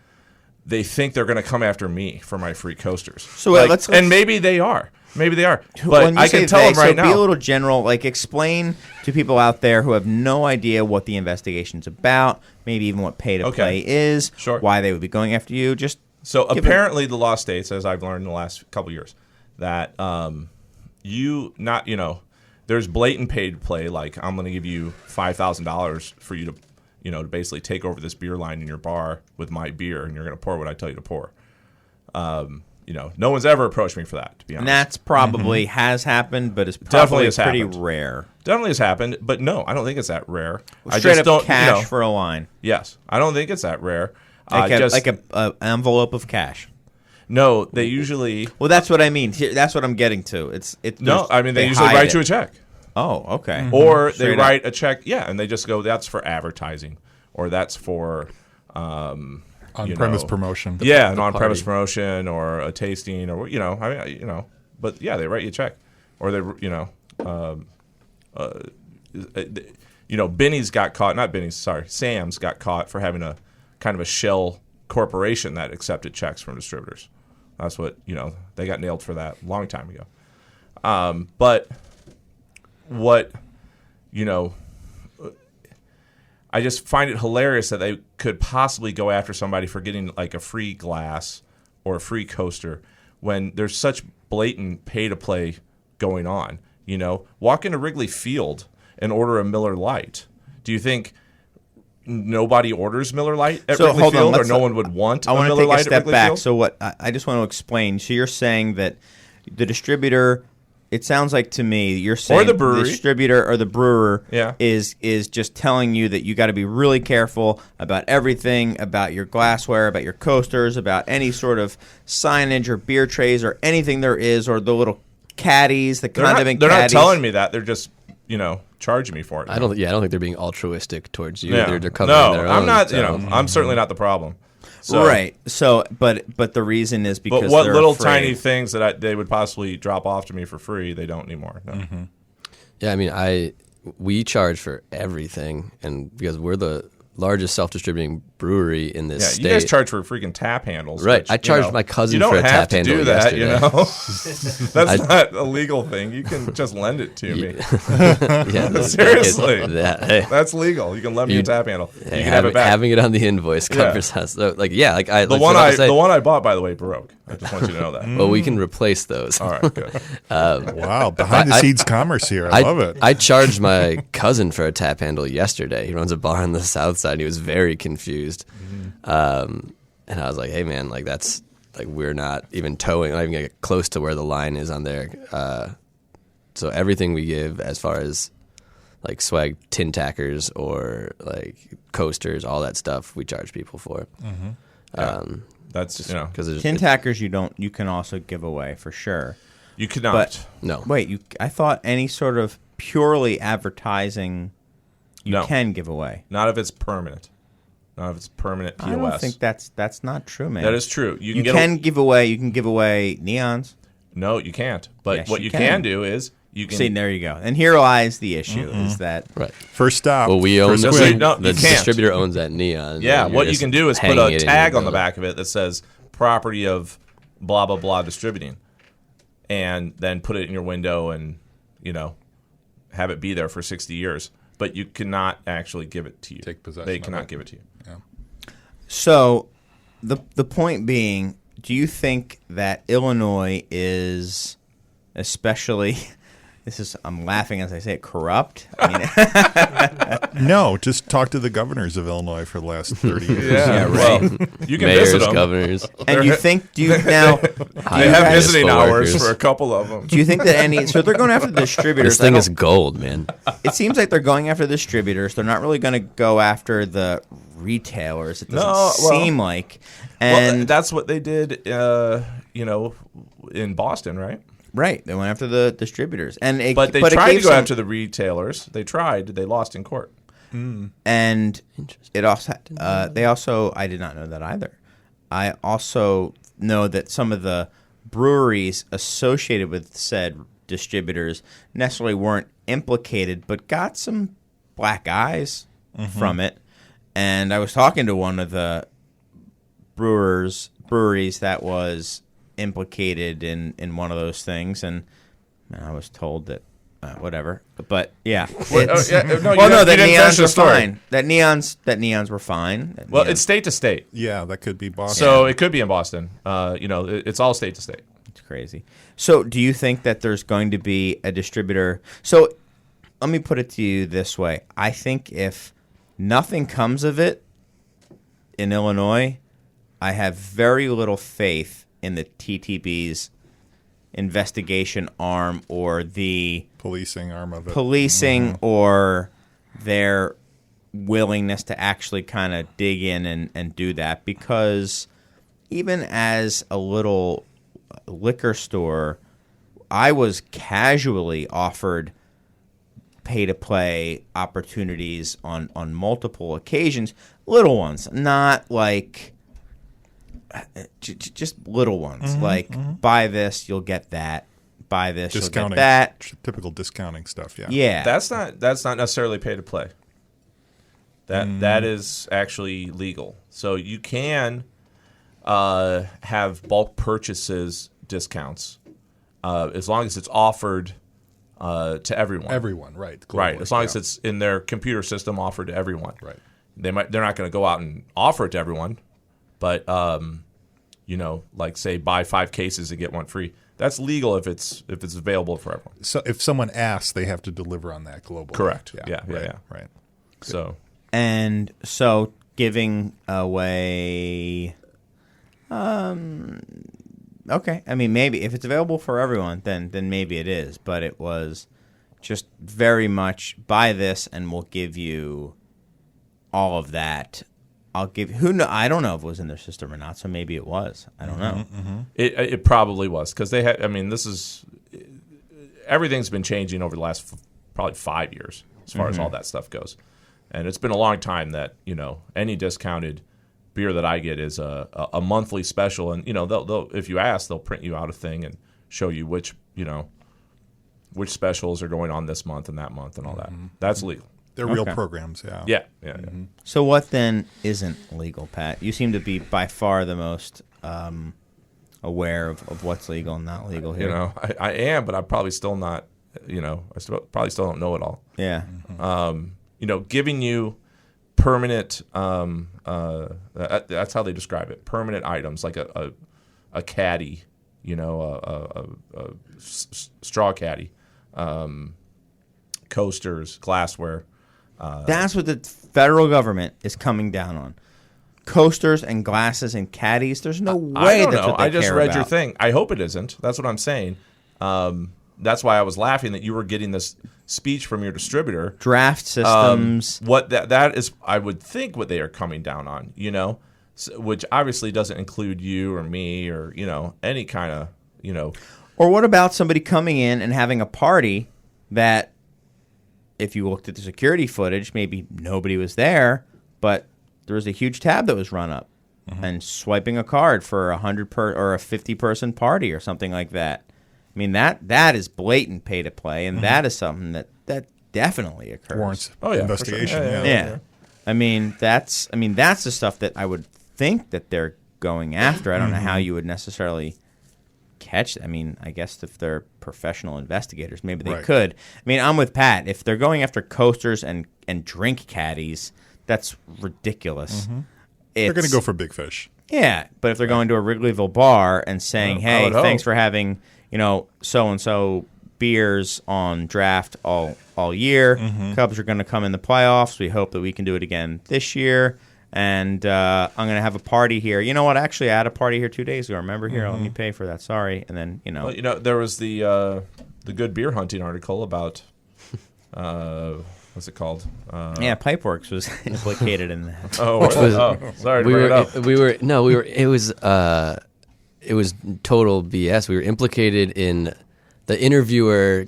they think they're going to come after me for my free coasters. So, let's- and maybe they are. Maybe they are. When But you I say can tell they, them right so now. be a little general. Explain to people out there who have no idea what the investigation's about, maybe even what pay to play is, Sure. why they would be going after you. Just So give apparently the law states, as I've learned in the last couple of years, that there's blatant paid play. Like I'm going to give you $5,000 for you to, to basically take over this beer line in your bar with my beer, and you're going to pour what I tell you to pour. No one's ever approached me for that, to be honest. and that's probably has happened, but it's Definitely probably has pretty happened. rare. Definitely has happened, but no, I don't think it's that rare. I Straight just up don't, cash for a line, Yes, I don't think it's that rare. like a envelope of cash. No, they usually. Well, that's what I mean. That's what I'm getting to. No, I mean they usually hide write it. you a check. Oh, okay. Or they Straight write a check, and they just go, that's for advertising, or that's for On-premise promotion. Yeah, an on-premise party. promotion or a tasting, or but yeah, they write you a check, or they Benny's got caught. Not Benny's, sorry, Sam's got caught for having a kind of a shell corporation that accepted checks from distributors. That's what they got nailed for that a long time ago. But what I just find it hilarious that they could possibly go after somebody for getting like a free glass or a free coaster when there's such blatant pay-to-play going on. Walk into Wrigley Field and order a Miller Lite. Do you think nobody orders Miller Lite at So, Wrigley hold on, Field, or let's- no one would want I a want to Miller take Lite a at step Wrigley back. Field? So what? I just want to explain. So you're saying that the distributor. It sounds like to me you're saying the brewery. distributor or the brewer Yeah. is just telling you that you got to be really careful about everything, about your glassware, about your coasters, about any sort of signage or beer trays or anything there is, or the little caddies, the They're not caddies. telling me that. They're just charging me for it. I don't think they're being altruistic towards you. Yeah. They're covering No, their own. I'm not. so- I'm certainly not the problem. So, Right. So, but the reason is because But what they're little afraid. tiny things that they would possibly drop off to me for free, they don't anymore. No. Yeah, I mean, we charge for everything, and because we're the largest self-distributing brewery in this Yeah, state. you guys charge for freaking tap handles. Right. which, I charged my cousin you don't for a have tap to handle do that, yesterday. That's not a legal thing. You can just lend it to me. Yeah, Seriously. hey, That's legal. You can lend me a tap handle. You hey, can have it back. having it on the invoice covers us. So, the the one I bought, by the way, broke. I just want you to know that. Well, we can replace those. All right, good. Wow, behind-the-scenes commerce here. I love it. I charged my cousin for a tap handle yesterday. He runs a bar on the south side. And he was very confused. And I was like, hey, man, that's we're not even towing, not even going to get close to where the line is on there. So everything we give as far as swag tin tackers or coasters, all that stuff, we charge people for. That's Because tin tackers you can also give away for sure. you could not. But no. wait, I thought any sort of purely advertising you No. can give away. Not if it's permanent. Not if it's permanent POS. I don't think that's not true, man. That is true. You You can can give away neons. No, you can't. But Yes, what you you can. can do is you can. See, there you go. And here lies the issue: is that Right. First stop. Well, we own First the, quit. No, the you can't. distributor owns that neon. Yeah, and what you're you just can do is put hanging a it in tag your on the building. back of it that says property of blah, blah, blah distributing. and then put it in your window and, have it be there for 60 years. But you cannot actually give it to you. Take possession They of cannot it. give it to you. Yeah. So, the point being, do you think that Illinois is especially? I'm laughing as I say it, corrupt. I mean, No, just talk to the governors of Illinois for the last 30 years. Yeah, right. Well, you can Mayors, visit them. governors. and you think do you now? They have High visiting municipal hours workers. for a couple of them. Do you think that so they're going after the distributors? This thing I is don't- gold, man. It seems like they're going after the distributors. They're not really going to go after the retailers. It doesn't No, well- seem like. Well, And that's what they did, in Boston, right? right, they went after the distributors, and But they it tried to gave go some- after the retailers. They tried. They lost in court. And it also they also I did not know that either. I also know that some of the breweries associated with said distributors necessarily weren't implicated, but got some black eyes from it. And I was talking to one of the breweries that was implicated in one of those things, and I was told that whatever. But yeah, it's- no, you well, didn't- no, you that didn't finish neons the were story. fine. That neons were fine. That Well, neons- it's state to state, Yeah, that could be Boston. so it could be in Boston. It's all state to state. it's crazy. So, do you think that there's going to be a distributor? So, let me put it to you this way: I think if nothing comes of it in Illinois, I have very little faith in the TTB's investigation arm or the Policing arm of it. policing or their willingness to actually kind of dig in and do that, because even as a little liquor store, I was casually offered pay-to-play opportunities on multiple occasions, little ones, not like just little ones, like buy this, you'll get that, buy this, you'll get Discounting. that. Typical discounting stuff, yeah. Yeah. That's not necessarily pay to play. That is actually legal. So you can have bulk purchases discounts as long as it's offered to everyone. Everyone, right. Right. globally, As long yeah. as it's in their computer system offered to everyone. Right. They're not going to go out and offer it to everyone, but like say buy 5 cases and get one free. That's legal if it's available for everyone. So if someone asks, they have to deliver on that globally. Correct. Yeah, right, yeah. Right. So And so giving away, okay. I mean, maybe if it's available for everyone, then maybe it is. But it was just very much buy this, and we'll give you all of that. I'll give I don't know if it was in their system or not. So maybe it was. I don't know. it probably was because they had. I mean, everything's been changing over the last probably 5 years as far as all that stuff goes, and it's been a long time that any discounted beer that I get is a monthly special, and they'll if you ask, they'll print you out a thing and show you which specials are going on this month and that month and all that. That's legal. They're real Okay. programs, yeah. Yeah. So what then isn't legal, Pat? You seem to be by far the most aware of what's legal and not legal here. I am, but I'm probably still not. Probably still don't know it all. Yeah. Giving you permanent. That's how they describe it. Permanent items like a caddy, a straw caddy, coasters, glassware. That's what the federal government is coming down on. Coasters and glasses and caddies. There's no way I don't that's know. what they I just care read about. your thing. I hope it isn't. That's what I'm saying. That's why I was laughing that you were getting this speech from your distributor. Draft systems. What that is, I would think what they are coming down on, which obviously doesn't include you or me or any kind of Or what about somebody coming in and having a party that, if you looked at the security footage, maybe nobody was there, but there was a huge tab that was run up, and swiping a card for 100 or a 50-person party or something like that. I mean, that is blatant pay to play, and that is something that definitely occurs. Warrants Oh, yeah, for sure. investigation, Yeah, yeah. Yeah. I mean, that's the stuff that I would think that they're going after. I don't know how you would necessarily catch. I mean, I guess if they're professional investigators, maybe they Right. could. I mean, I'm with Pat. If they're going after coasters and drink caddies, that's ridiculous. They're going to go for big fish. Yeah, but if they're going to a Wrigleyville bar and saying, I "Hey, would hope. thanks for having so and so beers on draft all year. Cubs are going to come in the playoffs. We hope that we can do it again this year. And I'm going to have a party here. You know what? Actually, I had a party here 2 days ago. Remember here? Let me pay for that. Sorry." And then Well, there was the good beer hunting article about what's it called? yeah, Pipeworks was implicated in that. Sorry to bring it up. It was total BS. We were implicated in the interviewer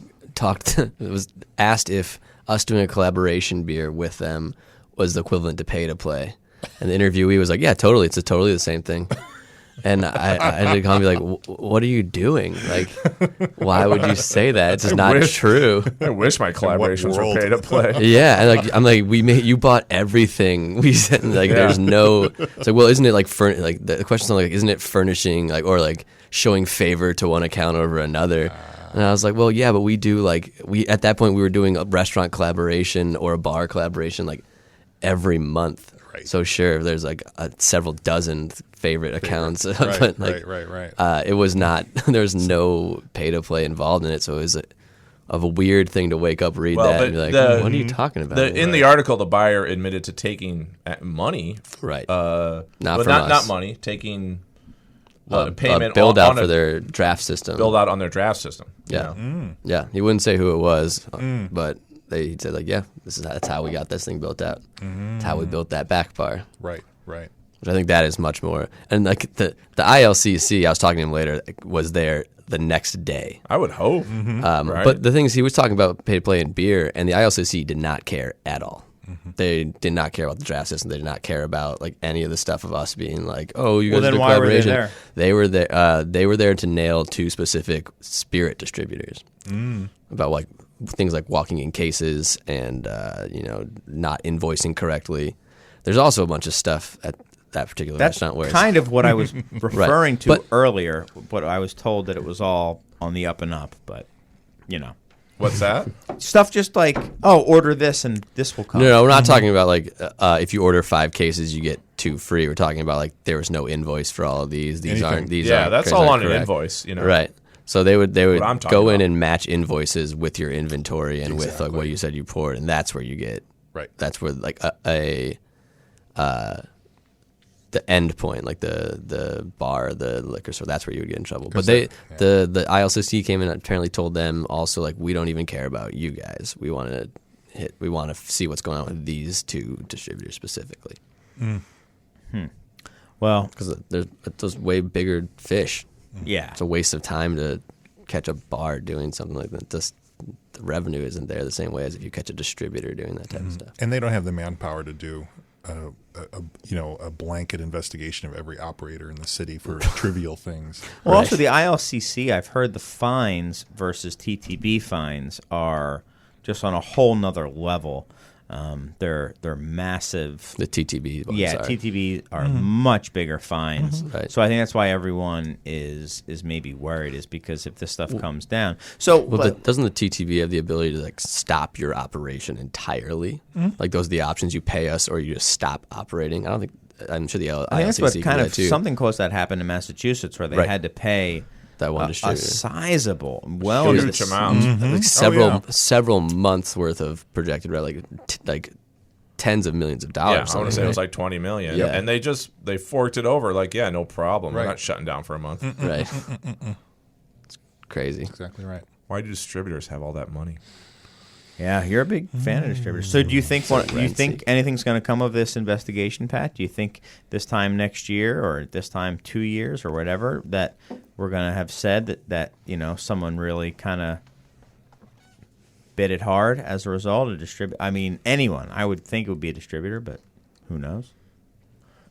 was asked if us doing a collaboration beer with them was the equivalent to pay to play. And the interviewee was like, "Yeah, totally. It's totally the same thing." And I had to call and be like, "What are you doing? Like, why would you say that? It's just not true." I wish my collaborations were world? pay to play. Yeah, and I'm like, you bought everything. We said there's no. It's like, well, isn't it like the question's not like, isn't it furnishing or showing favor to one account over another? And I was like, well, yeah, but we do at that point we were doing a restaurant collaboration or a bar collaboration every month. Right. So sure, there's several dozen favorite accounts, but Right. it was not. There's no pay to play involved in it, so it was a weird thing to wake up, read that, and be like, what are you talking about? In the article, the buyer admitted to taking money, Right. Not Not from us. not money, taking payment build out on for a their draft system. build out on their draft system. Yeah, yeah. He wouldn't say who it was, but he said that's how we got this thing built out. That's how we built that back bar. Right. Which I think that is much more. And the ILCC, I was talking to him later, was there the next day. I would hope. Right? But the thing is, he was talking about pay to play and beer, and the ILCC did not care at all. They did not care about the draft system. They did not care about any of the stuff of us being like, "Oh, you guys then did why were they collaboration." there? They were there. They were there to nail two specific spirit distributors about things like walking in cases and not invoicing correctly. There's also a bunch of stuff at that particular That's restaurant where kind of what I was referring to But- earlier. But I was told that it was all on the up and up. But What's that? stuff just order this and this will come. No, we're not talking about if you order 5 cases, you get 2 free. We're talking about there was no invoice for all of these. These Anything. aren't. These Yeah, aren't. that's these all aren't on an correct. invoice. Right. So they would What I'm talking go in about. and match invoices with your inventory and with what you said you poured, and that's where you get. Right. That's where the end point, the bar, the liquor store, that's where you would get in trouble. But the ILCC came in and apparently told them also we don't even care about you guys. We want to see what's going on with these 2 distributors specifically. Well, Because there's those way bigger fish. yeah. It's a waste of time to catch a bar doing something like that. Just the revenue isn't there the same way as if you catch a distributor doing that type of stuff. And they don't have the manpower to do a blanket investigation of every operator in the city for trivial things. Well, also the ILCC, I've heard the fines versus TTB fines are just on a whole nother level. They're massive. The TTB ones Yeah, are. TTB are much bigger fines. Right. So I think that's why everyone is maybe worried, is because if this stuff comes down. So Well, doesn't the TTB have the ability to stop your operation entirely? Those are the options: you pay us or you just stop operating. I don't think. I'm sure the ILCC I think that's what can kind do of that too. something close to that happened in Massachusetts, where they Right. had to pay That one a distributor. sizable, Huge amount. Several months worth of projected revenue, tens of millions of dollars. Yeah, I want to say it was 20 million. Yeah. And they forked it over no problem. We're Right. not shutting down for a month. right. It's crazy. Exactly right. Why do distributors have all that money? Yeah, you're a big fan of distributors. So do you think anything's going to come of this investigation, Pat? Do you think this time next year or this time 2 years or whatever that we're going to have said that someone really kind of bit it hard as a result of I mean, anyone. I would think it would be a distributor, but who knows?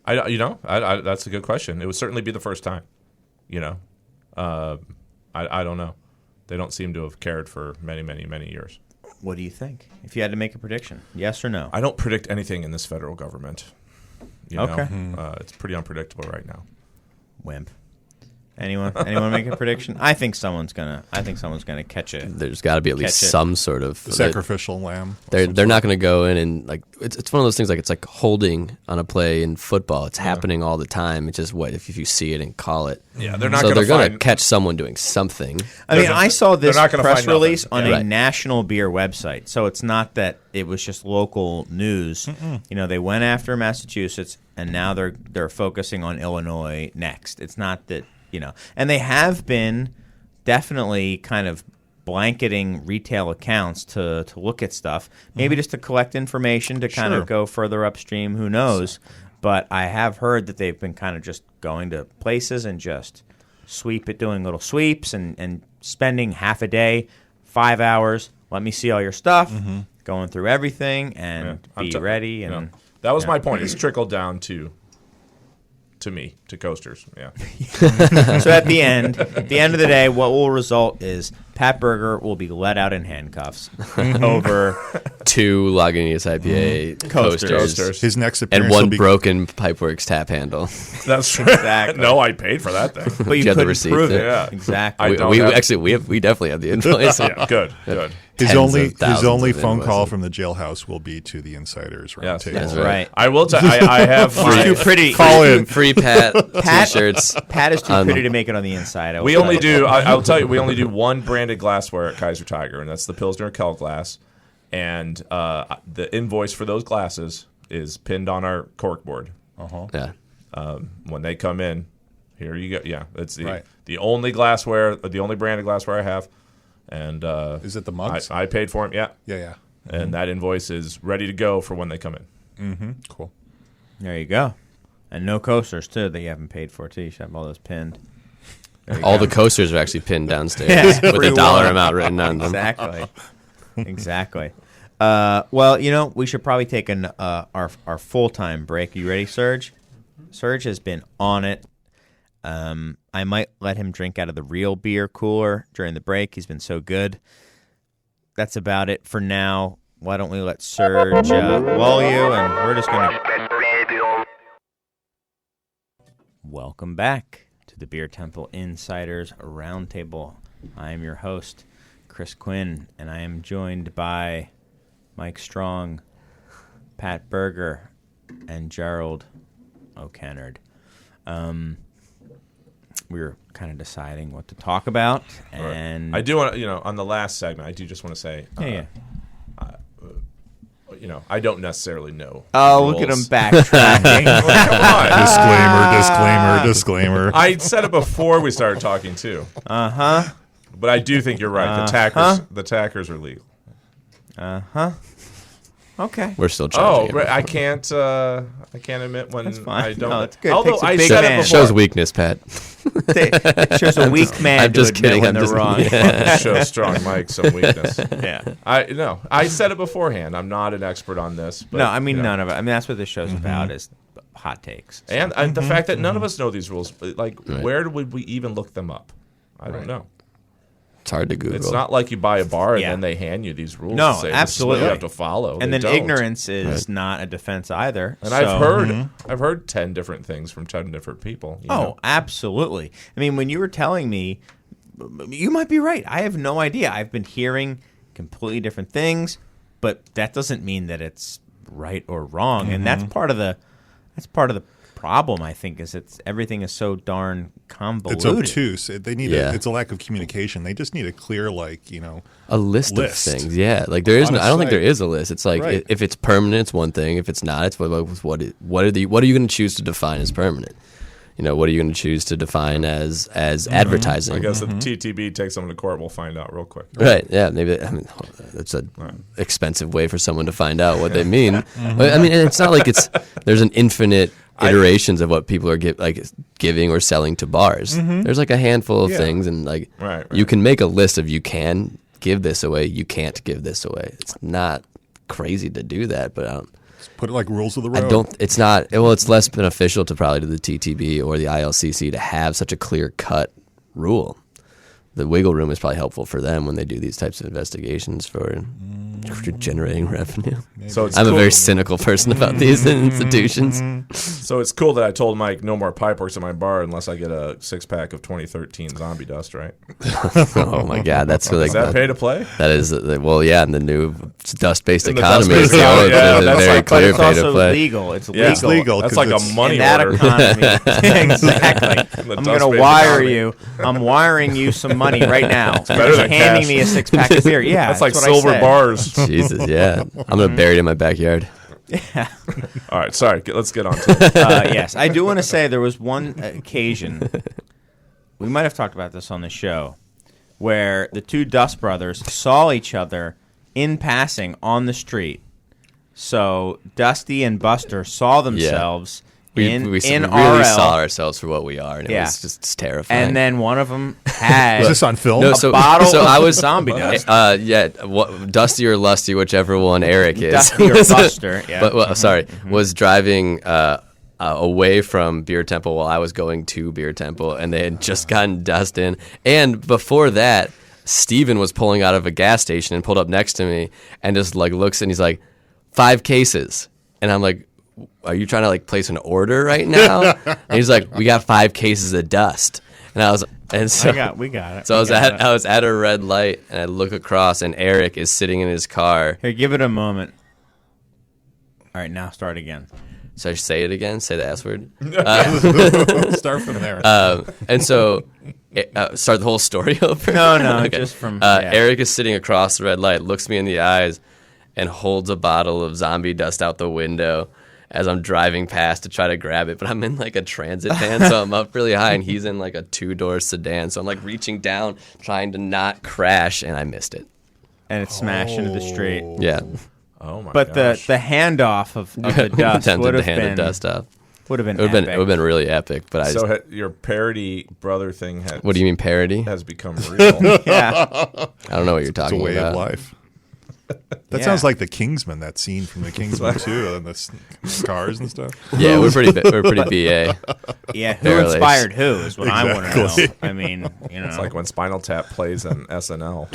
That's a good question. It would certainly be the first time. I don't know. They don't seem to have cared for many, many, many years. What do you think? If you had to make a prediction, yes or no? I don't predict anything in this federal government. Okay. It's pretty unpredictable right now. Wimp. Anyone make a prediction? I think someone's gonna catch it. There's got to be at least Catch it. some sort of The sacrificial lamb. They're not going to go in and like it's one of those things like it's like holding on a play in football. It's happening all the time. It's just what if you see it and call it. Yeah, they're not So they're going going to to catch someone doing something. I mean, They're I saw this not gonna press find nothing. release on Yeah. a Right. national beer website, so it's not that it was just local news. You know, they went after Massachusetts, and now they're focusing on Illinois next. It's not that, you know, and they have been definitely kind of blanketing retail accounts to look at stuff, maybe just to collect information to kind Sure. of go further upstream. Who knows? But I have heard that they've been kind of just going to places and just doing little sweeps and spending half a day, 5 hours. Let me see all your stuff, going through everything and I'm be t- ready. And that was my point. It's trickled down to me, to coasters. Yeah. so at the end of the day, what will result is Pat Burger will be let out in handcuffs over 2 Lagunitas IPA coasters, His next appearance and will 1 be broken Pipeworks tap handle. That's Exactly. No, I paid for that thing. but you You have the couldn't receipt prove there? it. Yeah. Exactly. I we don't we have- actually we definitely have the invoice. Yeah, good. his Tens only of thousands his only of phone call invoices. from the jailhouse will be to the insiders Yes, roundtable. that's right. I will tell. I have He's my. too pretty. Call in. Free Pat Pat- t-shirts. Pat is too pretty to make it on the inside. We only do. I'll tell you. We only do one branded glassware at Kaiser Tiger, and that's the Pilsner Kell glass. And the invoice for those glasses is pinned on our cork board. Yeah. When they come in, here you go. Yeah, it's Right. the only glassware, the only branded glassware I have. And Is it the mugs? I paid for them. Yeah, Yeah. and that invoice is ready to go for when they come in. Cool. There you go. And no coasters too that you haven't paid for too. You should have all those pinned. There you All go. the coasters are actually pinned downstairs with every a dollar one. amount written on them. Exactly. Exactly. Well, you know, we should probably take our full-time break. You ready, Serge? Serge has been on it. I might let him drink out of the real beer cooler during the break. He's been so good. That's about it for now. Why don't we let Serge lull you, and we're just going to... Welcome back to the Beer Temple Insiders Roundtable. I am your host, Chris Quinn, and I am joined by Mike Strong, Pat Burger, and Gerald O'Kennard. We were kind of deciding what to talk about, and I do want to, on the last segment, I do just want to say, yeah. I don't necessarily know. Oh, the look at him rules. backtracking. Come on. Disclaimer. I said it before we started talking too, Uh-huh. but I do think you're right. The tackers are legal. Uh-huh. Okay. We're still Oh, charging. right. I can't admit when That's fine. I don't. No, it's good. Although Takes a I big said man. it before. Shows weakness, Pat. It shows a weak man I'm just to admit kidding. when I'm they're just wrong. yeah. Shows strong Mike some weakness. Yeah. I said it beforehand. I'm not an expert on this. But, No, I mean none of it. I mean that's what this show's about is hot takes. So. And the fact that none of us know these rules, like, Right. where would we even look them up? I don't know. It's hard to Google. It's not like you buy a bar and Yeah. then they hand you these rules. No, and say, this is what absolutely. you have to follow. And They then don't. ignorance is not a defense either. And so- I've heard 10 different things from 10 different people. you Oh, know? absolutely. I mean, when you were telling me, you might be right. I have no idea. I've been hearing completely different things, but that doesn't mean that it's right or wrong. And that's part of the problem. I think is everything is so darn It's convoluted. obtuse. They need Yeah. it's a lack of communication. They just need a clear, a list of list. things. Yeah, like there is. On No, a I don't think site. there is a list. It's like Right. if it's permanent, it's one thing. If it's not, it's what are you going to choose to define as permanent? What are you going to choose to define as advertising? I guess if TTB takes someone to court, we'll find out real quick. Right? Yeah, maybe that's an expensive way for someone to find out what they mean. But I mean, and it's not like there's an infinite iterations of what people are giving or selling to bars. There's like a handful of Yeah. things, and Right. you can make a list of you can give this away, you can't give this away. It's not crazy to do that, but put it like rules of the road. I don't. It's not. Well, it's less beneficial to probably to the TTB or the ILCC to have such a clear cut rule. The wiggle room is probably helpful for them when they do these types of investigations for generating revenue. So it's I'm cool. a very cynical person about these institutions. So it's cool that I told Mike no more pipeworks at my bar unless I get a 6-pack of 2013 Zombie Dust, right? Oh my God, that's like Is that pay to play? that is well, yeah, in the new dust-based In the economy, dust-based it's economy, yeah, it's that's very like- But clear it's pay to also play. legal. It's Yeah. legal. It's legal. That's 'cause like a it's- money in that order. economy. Exactly. The I'm dust going to based wire economy. you. I'm wiring you some money right now. It's better than handing cash. me a 6-pack of beer. Yeah, That's like what I silver said. bars. Jesus, yeah, I'm gonna bury it in my backyard. All right, sorry. Let's get on to it. Yes, I do want to say there was one occasion, we might have talked about this on the show, where the two Dust brothers saw each other in passing on the street. So Dusty and Buster saw themselves We in really RL, saw ourselves for what we are, and it Yeah. was just terrifying. and then one of them had Is this on film? No, a bottle so of I was zombie dust. Dusty or Lusty, whichever one Eric is. Dusty or Buster, yeah. But sorry, was driving away from Beer Temple while I was going to Beer Temple, and they had just gotten dust in. And before that, Steven was pulling out of a gas station and pulled up next to me and just like looks and he's like, 5 cases. And I'm like, are you trying to like place an order right now? And he's like, we got 5 cases of dust. And I was, and so we got it. so We got it. I was at a red light and I look across and Eric is sitting in his car. Here, give it a moment. All right, now start again. So I say it again, say the S word. Start from there. And so start the whole story over. No, just from yeah. Eric is sitting across the red light, looks me in the eyes, and holds a bottle of zombie dust out the window as I'm driving past to try to grab it. But I'm in like a transit van, so I'm up really high, and he's in like a 2-door sedan. So I'm like reaching down, trying to not crash, and I missed it. And it smashed into the street. Yeah. Oh my But gosh. the handoff of the dust Attempted would to have hand been the dust up. would have been It would have epic. been really epic. But I So just, your parody brother thing what do you mean parody? has become real. Yeah. I don't know what you're It's a talking way about. of life. That Yeah. sounds like the Kingsman, that scene from the Kingsman too, and the cars and stuff. Yeah, we're pretty BA. Yeah, who Barely. inspired who is what I want to know. Exactly. I mean, you know. It's like when Spinal Tap plays on SNL.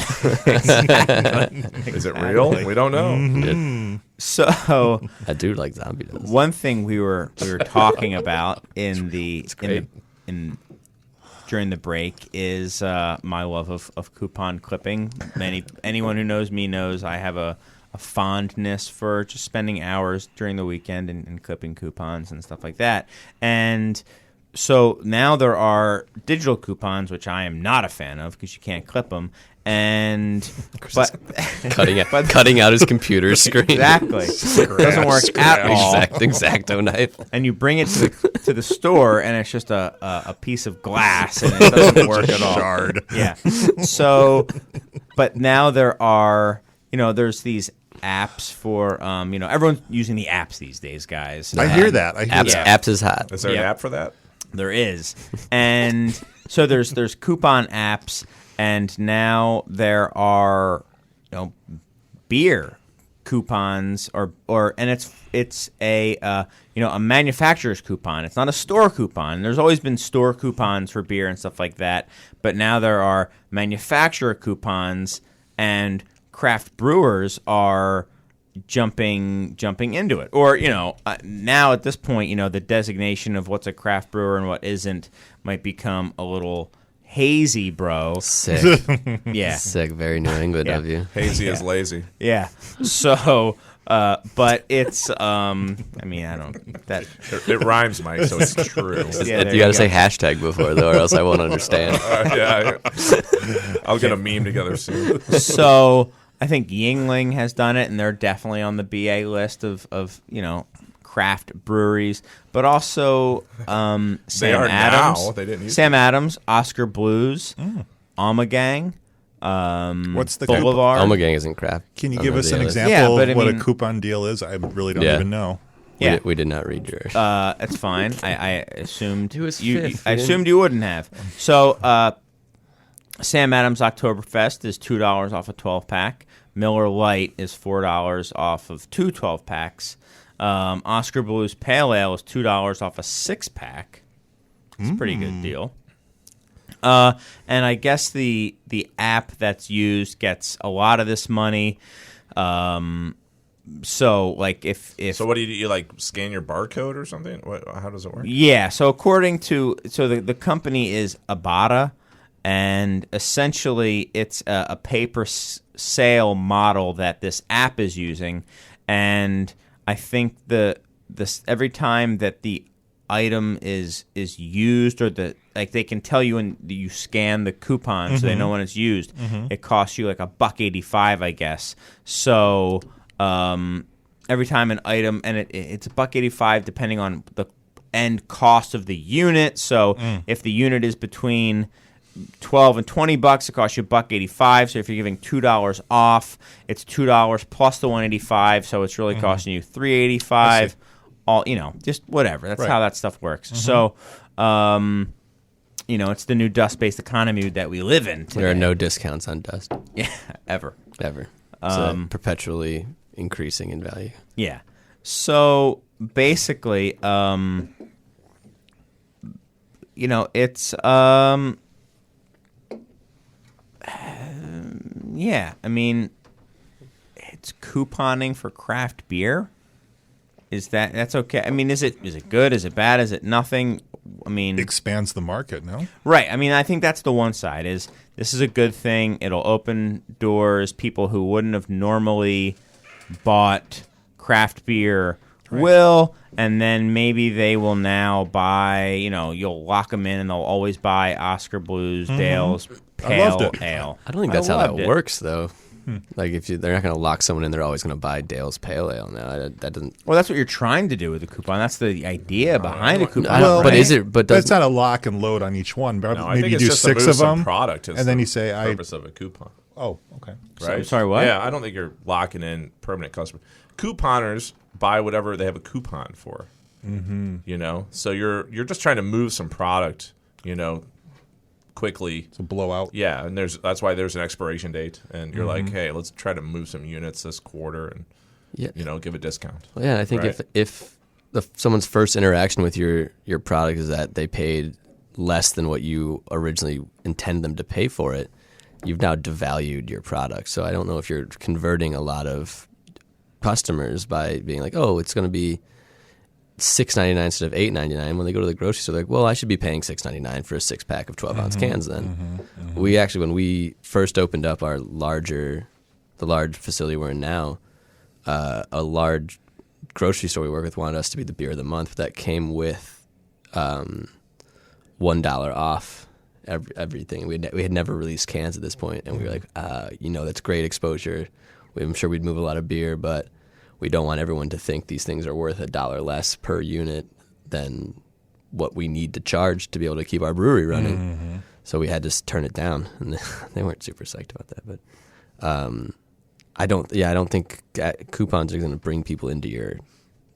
Is it real? We don't know. So I do like zombie dust. one thing we were talking about in during the break is my love of coupon clipping. Anyone who knows me knows I have a fondness for just spending hours during the weekend and clipping coupons and stuff like that. And so now there are digital coupons, which I am not a fan of because you can't clip them. And but cutting out his computer screen. exactly, it doesn't work at all. Exacto knife. And you bring it to the store, and it's just a piece of glass, and it doesn't work at all. Shard. Yeah. So, but now there are, there's these apps for, everyone's using the apps these days, guys. I hear that. Apps is hot. Is there an Yeah. app for that? There is, and so there's coupon apps, and now there are, beer coupons and it's a a manufacturer's coupon. It's not a store coupon. There's always been store coupons for beer and stuff like that, but now there are manufacturer coupons, and craft brewers are jumping into it. Or now at this point, the designation of what's a craft brewer and what isn't might become a little hazy, bro. Sick. Yeah. Sick. Very New England Yeah. of you. Hazy is lazy. Yeah. So, but it's, I don't, that, It rhymes, Mike, so it's true. yeah, there You got to say go. hashtag before, though, or else I won't understand. Yeah. I'll get a meme together soon. So, I think Yingling has done it, and they're definitely on the BA list of craft breweries, but also Sam are Adams. now. They didn't used Sam Adams, Oscar Blues, Omegang, What's the Boulevard. Omegang isn't crap. Can you I don't give know us the an others. example Yeah, but I of what mean- a coupon deal is? I really don't Yeah. even know. Yeah. We did not read yours. It's fine. I assumed It was you. fifth. I We assumed you wouldn't have. So, Sam Adams Oktoberfest is $2 off a 12-pack. Miller Lite is $4 off of 2 12-packs. Oscar Blues Pale Ale is $2 off a 6-pack. It's a pretty good deal. And I guess the app that's used gets a lot of this money. So like if So what do you like scan your barcode or something? How does it work? yeah, so according to the company is Ibotta, and essentially it's a sale model that this app is using, and I think this every time that the item is used, or they can tell you when you scan the coupon, so they know when it's used. It costs you like $1.85, I guess. So every time an item, and it's $1.85 depending on the end cost of the unit. So if the unit is between $12 and $20, it costs you $1.85. So if you're giving $2 off, it's $2 plus the $1.85. So it's really costing you $3.85. All just whatever. That's how that stuff works. So, it's the new dust-based economy that we live in today. There are no discounts on dust. Yeah, ever. So perpetually increasing in value. Yeah. So basically, it's yeah. I mean, it's couponing for craft beer. That's okay? I mean, is it good? Is it bad? Is it nothing? I mean, Expands the market, no? right. I mean, I think that's the one side. Is this is a good thing? It'll open doors. People who wouldn't have normally bought craft beer will, and then maybe they will now buy. You'll lock them in, and they'll always buy Oscar Blues, Dale's Pale Ale. I don't think that's how loved that it. works, though. Like they're not going to lock someone in, they're always going to buy Dale's Pale Ale. Now that doesn't. Well, that's what you're trying to do with the coupon. That's the idea behind a coupon. Well, but right? is it? But But it's doesn't, not a lock and load on each one. But No, I maybe think you it's do just to 6 move of some them, product. Is and then the you say, purpose of a coupon. Oh, okay. Right? Sorry, what? Yeah, I don't think you're locking in permanent customers. Couponers buy whatever they have a coupon for. So you're just trying to move some product. Quickly. So blowout. Yeah, and that's why there's an expiration date, and you're like, hey, let's try to move some units this quarter, and give a discount. well, yeah, I think Right. if someone's first interaction with your product is that they paid less than what you originally intend them to pay for it, you've now devalued your product. So I don't know if you're converting a lot of customers by being like, oh, it's going to be $6.99 instead of $8.99. When they go to the grocery store, they're like, well, I should be paying $6.99 for a 6-pack of 12-ounce cans then. We actually, when we first opened up the large facility we're in now, a large grocery store we work with wanted us to be the beer of the month. That came with $1 off everything. We had never released cans at this point, and we were like, that's great exposure. I'm sure we'd move a lot of beer, but we don't want everyone to think these things are worth $1 less per unit than what we need to charge to be able to keep our brewery running. So we had to turn it down, and they weren't super psyched about that. But I don't think coupons are going to bring people into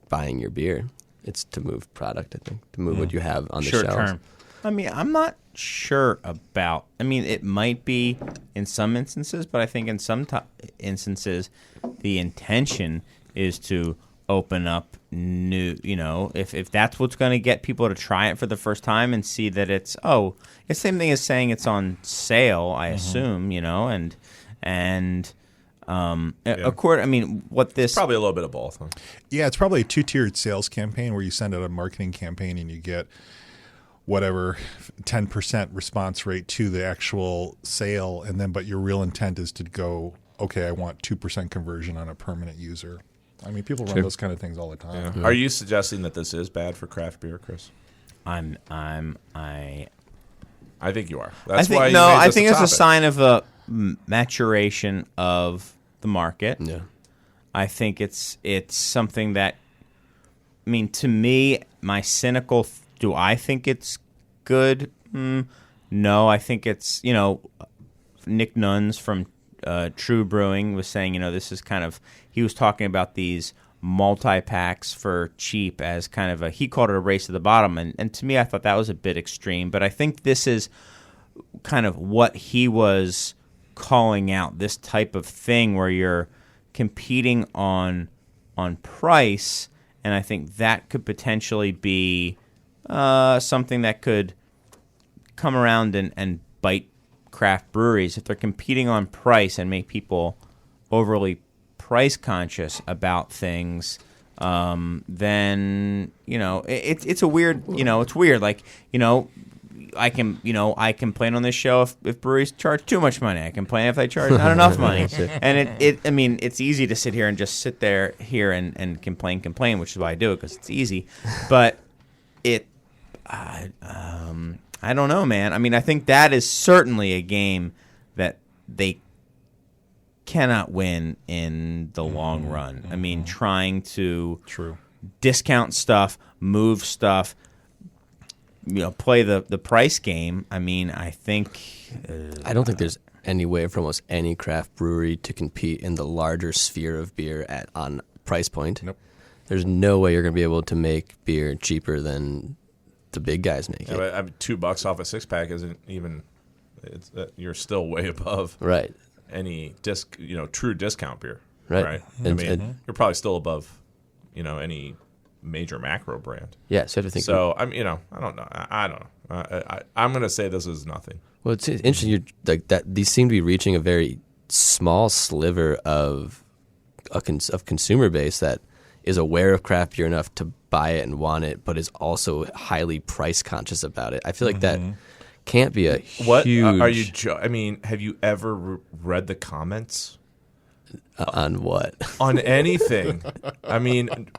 buying your beer. It's to move product, I think, to move what you have on the Short shelves. term. I mean, I'm not sure about. I mean, it might be in some instances, but I think in some instances, the intention is to open up new. If that's what's going to get people to try it for the first time and see that it's the same thing as saying it's on sale. I assume, I mean, what this Probably a little bit of both. Huh? Yeah, it's probably a 2-tiered sales campaign where you send out a marketing campaign and you get whatever 10% response rate to the actual sale, but your real intent is to go, okay, I want 2% conversion on a permanent user. I mean, people run those kind of things all the time. Yeah. Are you suggesting that this is bad for craft beer, Chris? I think you are. I That's think why you no. made I this think a it's a topic. sign of a maturation of the market. Yeah. I think it's something that. I mean, to me, my cynical. Do I think it's good? No, I think it's Nick Nuns from True Brewing was saying this is kind of he was talking about these multi-packs for cheap as kind of he called it a race to the bottom, and to me I thought that was a bit extreme, but I think this is kind of what he was calling out, this type of thing where you're competing on price, and I think that could potentially be something that could come around and bite craft breweries, if they're competing on price and make people overly price conscious about things, then it's a weird. It's weird. Like I complain on this show if breweries charge too much money. I complain if they charge not enough money. And it's easy to sit here and just sit there and complain, which is why I do it, because it's easy. But I don't know, man. I mean, I think that is certainly a game that they cannot win in the long run. I mean, trying to discount stuff, move stuff, play the price game. I mean, I think I don't think there's any way for almost any craft brewery to compete in the larger sphere of beer on price point. Nope. There's no way you're going to be able to make beer cheaper than the big guys make it. But, I mean, $2 off a 6-pack isn't even. You're still way above Right. any true discount beer. Right. I mean, you're probably still above, any major macro brand. Yeah, so you have to think. So I don't know. I don't know. I'm going to say this is nothing. Well, it's interesting. You're like that. These seem to be reaching a very small sliver of consumer base that is aware of craft beer enough to buy it and want it, but is also highly price conscious about it. I feel like that can't be a What huge. are you? I mean, have you ever read the comments on what? on anything? I mean,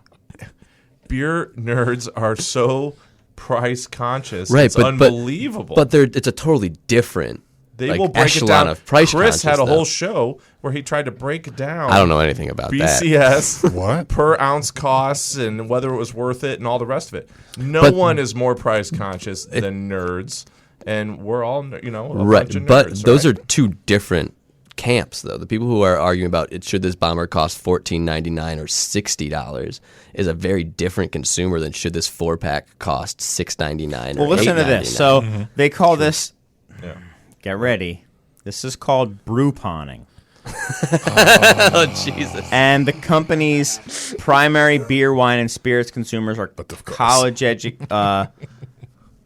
beer nerds are so price conscious. Right, it's but unbelievable. But it's a totally different. they like, will break it echelon down. of price Chris had a conscious, whole though. show where he tried to break it down. I don't know anything about that. BCS What? per ounce costs and whether it was worth it and all the rest of it. No But- one is more price conscious than nerds, and we're all a Right, bunch of but nerds, those right? are two different camps, though. The people who are arguing about should this bomber cost $14.99 or $60 is a very different consumer than should this 4-pack cost $6.99 or well, listen to this. So they call this. Yeah. Get ready. This is called brew pawning. oh Jesus! And the company's primary beer, wine, and spirits consumers are college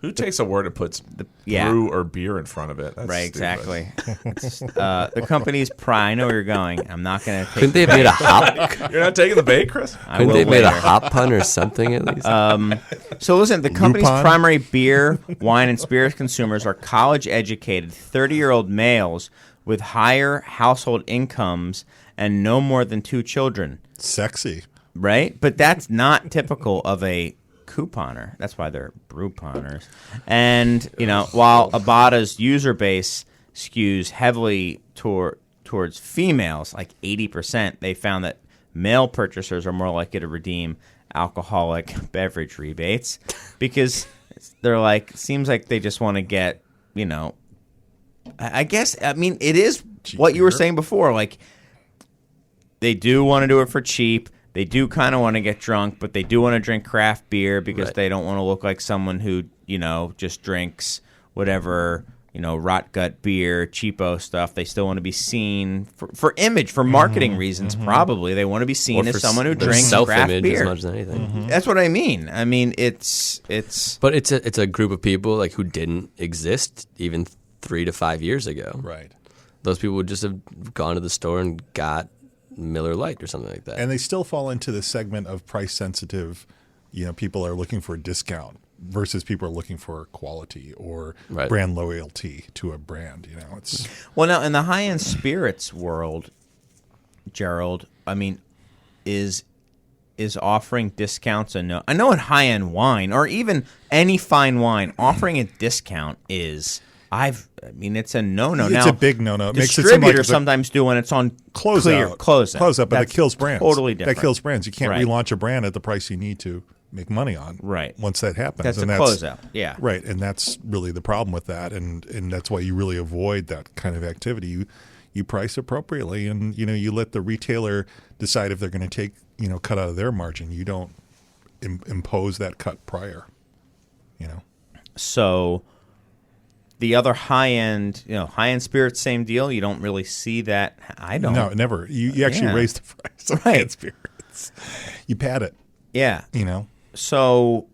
Who takes a word and puts yeah. brew or beer in front of it? That's right, stupid. exactly. The company's I know where you're going. I'm not going to take. Couldn't they have made a hop? You're not taking the bait, Chris? I Couldn't will they have made a later. hop pun or something at least? So listen, the company's Lupon? primary beer, wine, and spirits consumers are college-educated, 30-year-old males with higher household incomes and no more than 2 children. Sexy. Right? But that's not typical of a couponer. That's why they're brew pawners. And, while Abada's user base skews heavily towards females, like 80%, they found that male purchasers are more likely to redeem alcoholic beverage rebates because they're like, seems like they just want to get, I guess, it is what you were saying before. Like, they do want to do it for cheap. They do kind of want to get drunk, but they do want to drink craft beer because they don't want to look like someone who, just drinks whatever, rot gut beer, cheapo stuff. They still want to be seen for image, for marketing reasons, probably. They want to be seen as someone who their drinks craft self-image beer. as much as anything. That's what I mean. I mean, it's But it's a group of people like who didn't exist even 3 to 5 years ago. Right. Those people would just have gone to the store and got Miller Lite or something like that. And they still fall into the segment of price sensitive, people are looking for a discount versus people are looking for quality or brand loyalty to a brand. It's well, now in the high-end spirits world, Gerald, I mean, is offering discounts I know in high-end wine or even any fine wine, offering a discount is it's a no-no. It's now, a big no-no. It makes it seem like distributors it's a sometimes do when it's on closeout, closeout, but it kills brands. Totally different. That kills brands. You can't Right. relaunch a brand at the price you need to make money on. Right. Once that happens, That's and a closeout. Yeah. Right, and that's really the problem with that, and that's why you really avoid that kind of activity. You price appropriately, and you let the retailer decide if they're going to take cut out of their margin. You don't impose that cut prior. So the other high-end spirits, same deal. You don't really see that. I don't. No, never. You actually Yeah. raise the price of Right. canned spirits. You pad it. Yeah. You know. So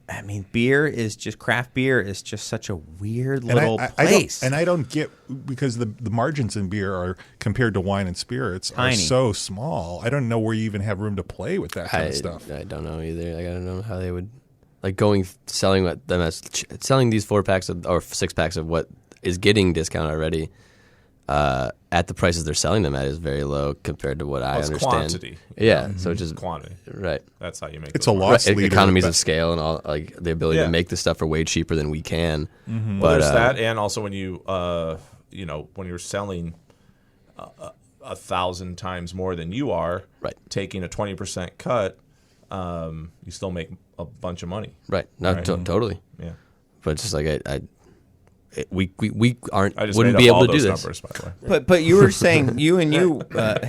I mean, craft beer is just such a weird And little place. I don't get, because the margins in beer are, compared to wine and spirits, Tiny. are so small. I don't know where you even have room to play with that kind of stuff. I don't know either. Like, I don't know how they would selling these 4-packs or 6-packs of what is getting discounted already. At the prices they're selling them at is very low compared to what I It's understand. quantity. Yeah, so it's just Quantity. right. That's how you make It's those a margins. loss leader. Economies but- of scale and all, like the ability Yeah. to make this stuff for way cheaper than we can. Well, But there's that, and also when you, when you're selling 1,000 times more than you are, Right. taking a 20% cut, you still make a bunch of money. right, no, Right. totally. Yeah, But it's just like we wouldn't I just be made up able all to do those this. numbers, by the way. but you were saying you and you.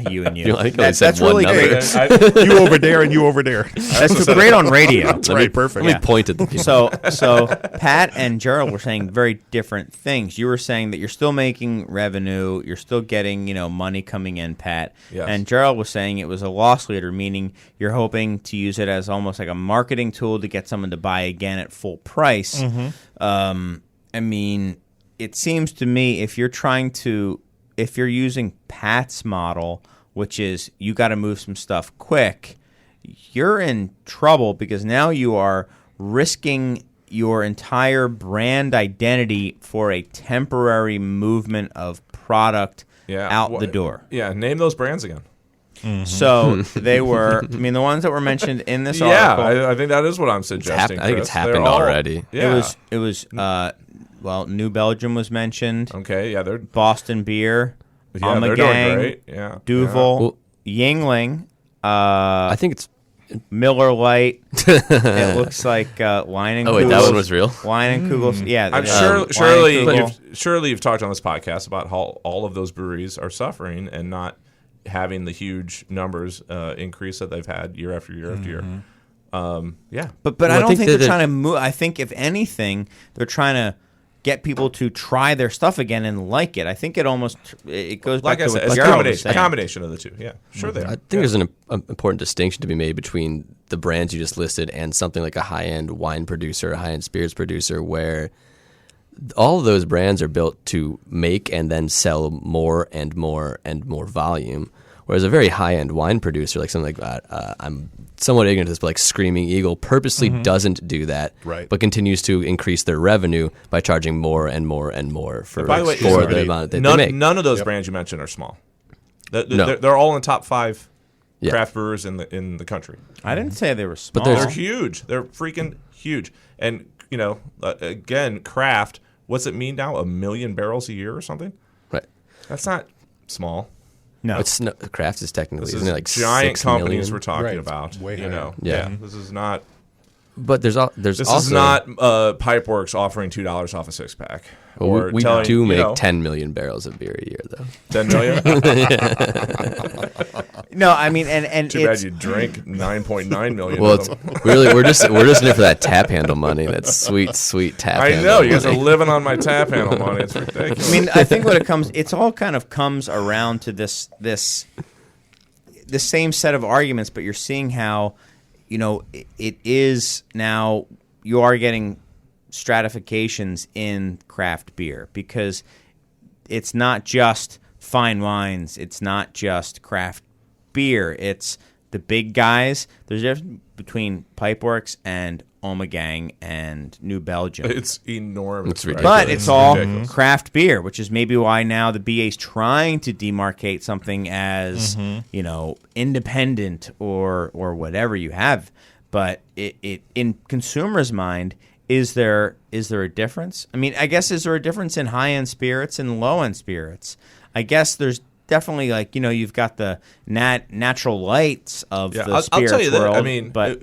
You like how I said That's one really number. great. You over there and you over there. That's great on radio. That's right, perfect. Let me point at the people. So Pat and Gerald were saying very different things. You were saying that you're still making revenue, you're still getting money coming in, Pat. Yes. And Gerald was saying it was a loss leader, meaning you're hoping to use it as almost like a marketing tool to get someone to buy again at full price. I mean, it seems to me if you're using Pat's model, which is you got to move some stuff quick, you're in trouble because now you are risking your entire brand identity for a temporary movement of product out the door. Yeah, name those brands again. So they were, I mean, the ones that were mentioned in this Yeah, article. I think that is what I'm suggesting. I think it's Chris. They're happened all- already. Yeah. It was New Belgium was mentioned, Okay, yeah, they're Boston Beer, they're doing Gang, great. Yeah, Duvel, Well- Yingling, I think it's. Miller Lite. It looks like Wine and Oh wait, that one was real. Wine and Kugels. Yeah, I'm surely you've talked on this podcast about how all of those breweries are suffering and not having the huge numbers increase that they've had year after year after year. Yeah, But Well, I I don't think think they're that trying to move. I think if anything, they're trying to get people to try their stuff again and like it. I think it goes like back I to said, what it's Gerald was a saying. combination of the two. Yeah, sure they are. I think there's an important distinction to be made between the brands you just listed and something like a high-end wine producer, a high-end spirits producer, where all of those brands are built to make and then sell more and more and more volume. Whereas a very high-end wine producer, like something like that, I'm somewhat ignorant to this, but like Screaming Eagle purposely doesn't do that, Right. but continues to increase their revenue by charging more and more and more for, By the way, for the amount that they make. none of those brands you mentioned are small. No. They're all in the top 5 Yeah. craft brewers in the country. I didn't say they were small. there's- They're huge. They're freaking huge. And again, craft. What's it mean now? 1 million barrels a year or something? Right. That's not small. no. It's no, Kraft is technically, This isn't is it like giant 6 companies million? we're talking Right. about. Way you higher. know, Yeah. This is not. But there's This also is not Pipeworks offering $2 off a 6-pack. Well, Or we telling, do make you know, 10 million barrels of beer a year, though. 10 million. No, I mean, and Too bad it's, you drink 9.9 million. Well, of it's them. we're just in it for that tap handle money. That sweet tap. I handle know you guys are money. living on my tap handle money. It's ridiculous. I mean, I think it's all kind of comes around to the same set of arguments, but you're seeing how, it is now you are getting stratifications in craft beer because it's not just fine wines, it's not just craft beer, it's the big guys. There's a difference between Pipeworks and Omegang and New Belgium. it's enormous. It's right? ridiculous. But it's all ridiculous. craft beer, which is maybe why now the BA's trying to demarcate something as, independent or whatever you have. But it in consumers' mind, is there a difference? I mean, I guess is there a difference in high-end spirits and low-end spirits? I guess there's definitely you've got the natural lights of the I'll spirits tell you that. world. I mean, but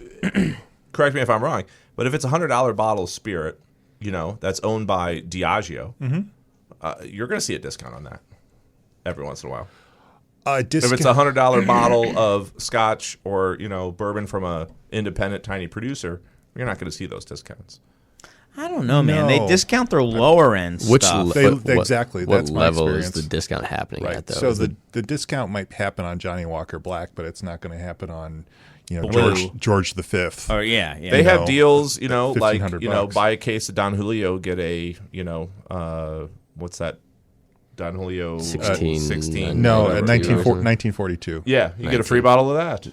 correct me if I'm wrong, but if it's $100 bottle of spirit, that's owned by Diageo, you're going to see a discount on that every once in a while. If it's a $100 bottle of Scotch or bourbon from a independent tiny producer, you're not going to see those discounts. I don't know, man. They No. discount their lower end Which stuff. Exactly. What That's my level experience. is the discount happening Right. at, though? So Is the discount might happen on Johnny Walker Black, but it's not going to happen on, Blue. George V. Oh yeah. They have deals, like $1,500. buy a case of Don Julio, get a what's that? Don Julio 16. No, Whatever, 1942. Yeah, you get a free bottle of that.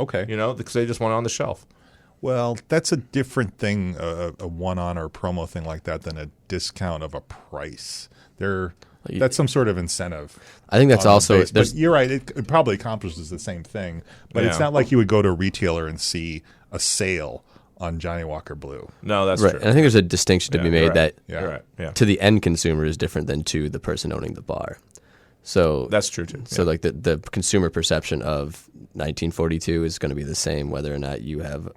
Okay. Because they just want it on the shelf. Well, that's a different thing, a one-on or promo thing like that, than a discount of a price. That's some sort of incentive. I think that's on the also base. But you're right. It probably accomplishes the same thing, but it's Yeah. not like you would go to a retailer and see a sale on Johnny Walker Blue. No, that's right. true. And I think there's a distinction to Yeah, be you're made right. that Yeah. You're right. Yeah, to the end consumer is different than to the person owning the bar. So that's true too. So Yeah. like the consumer perception of 1942 is going to be the same whether or not you have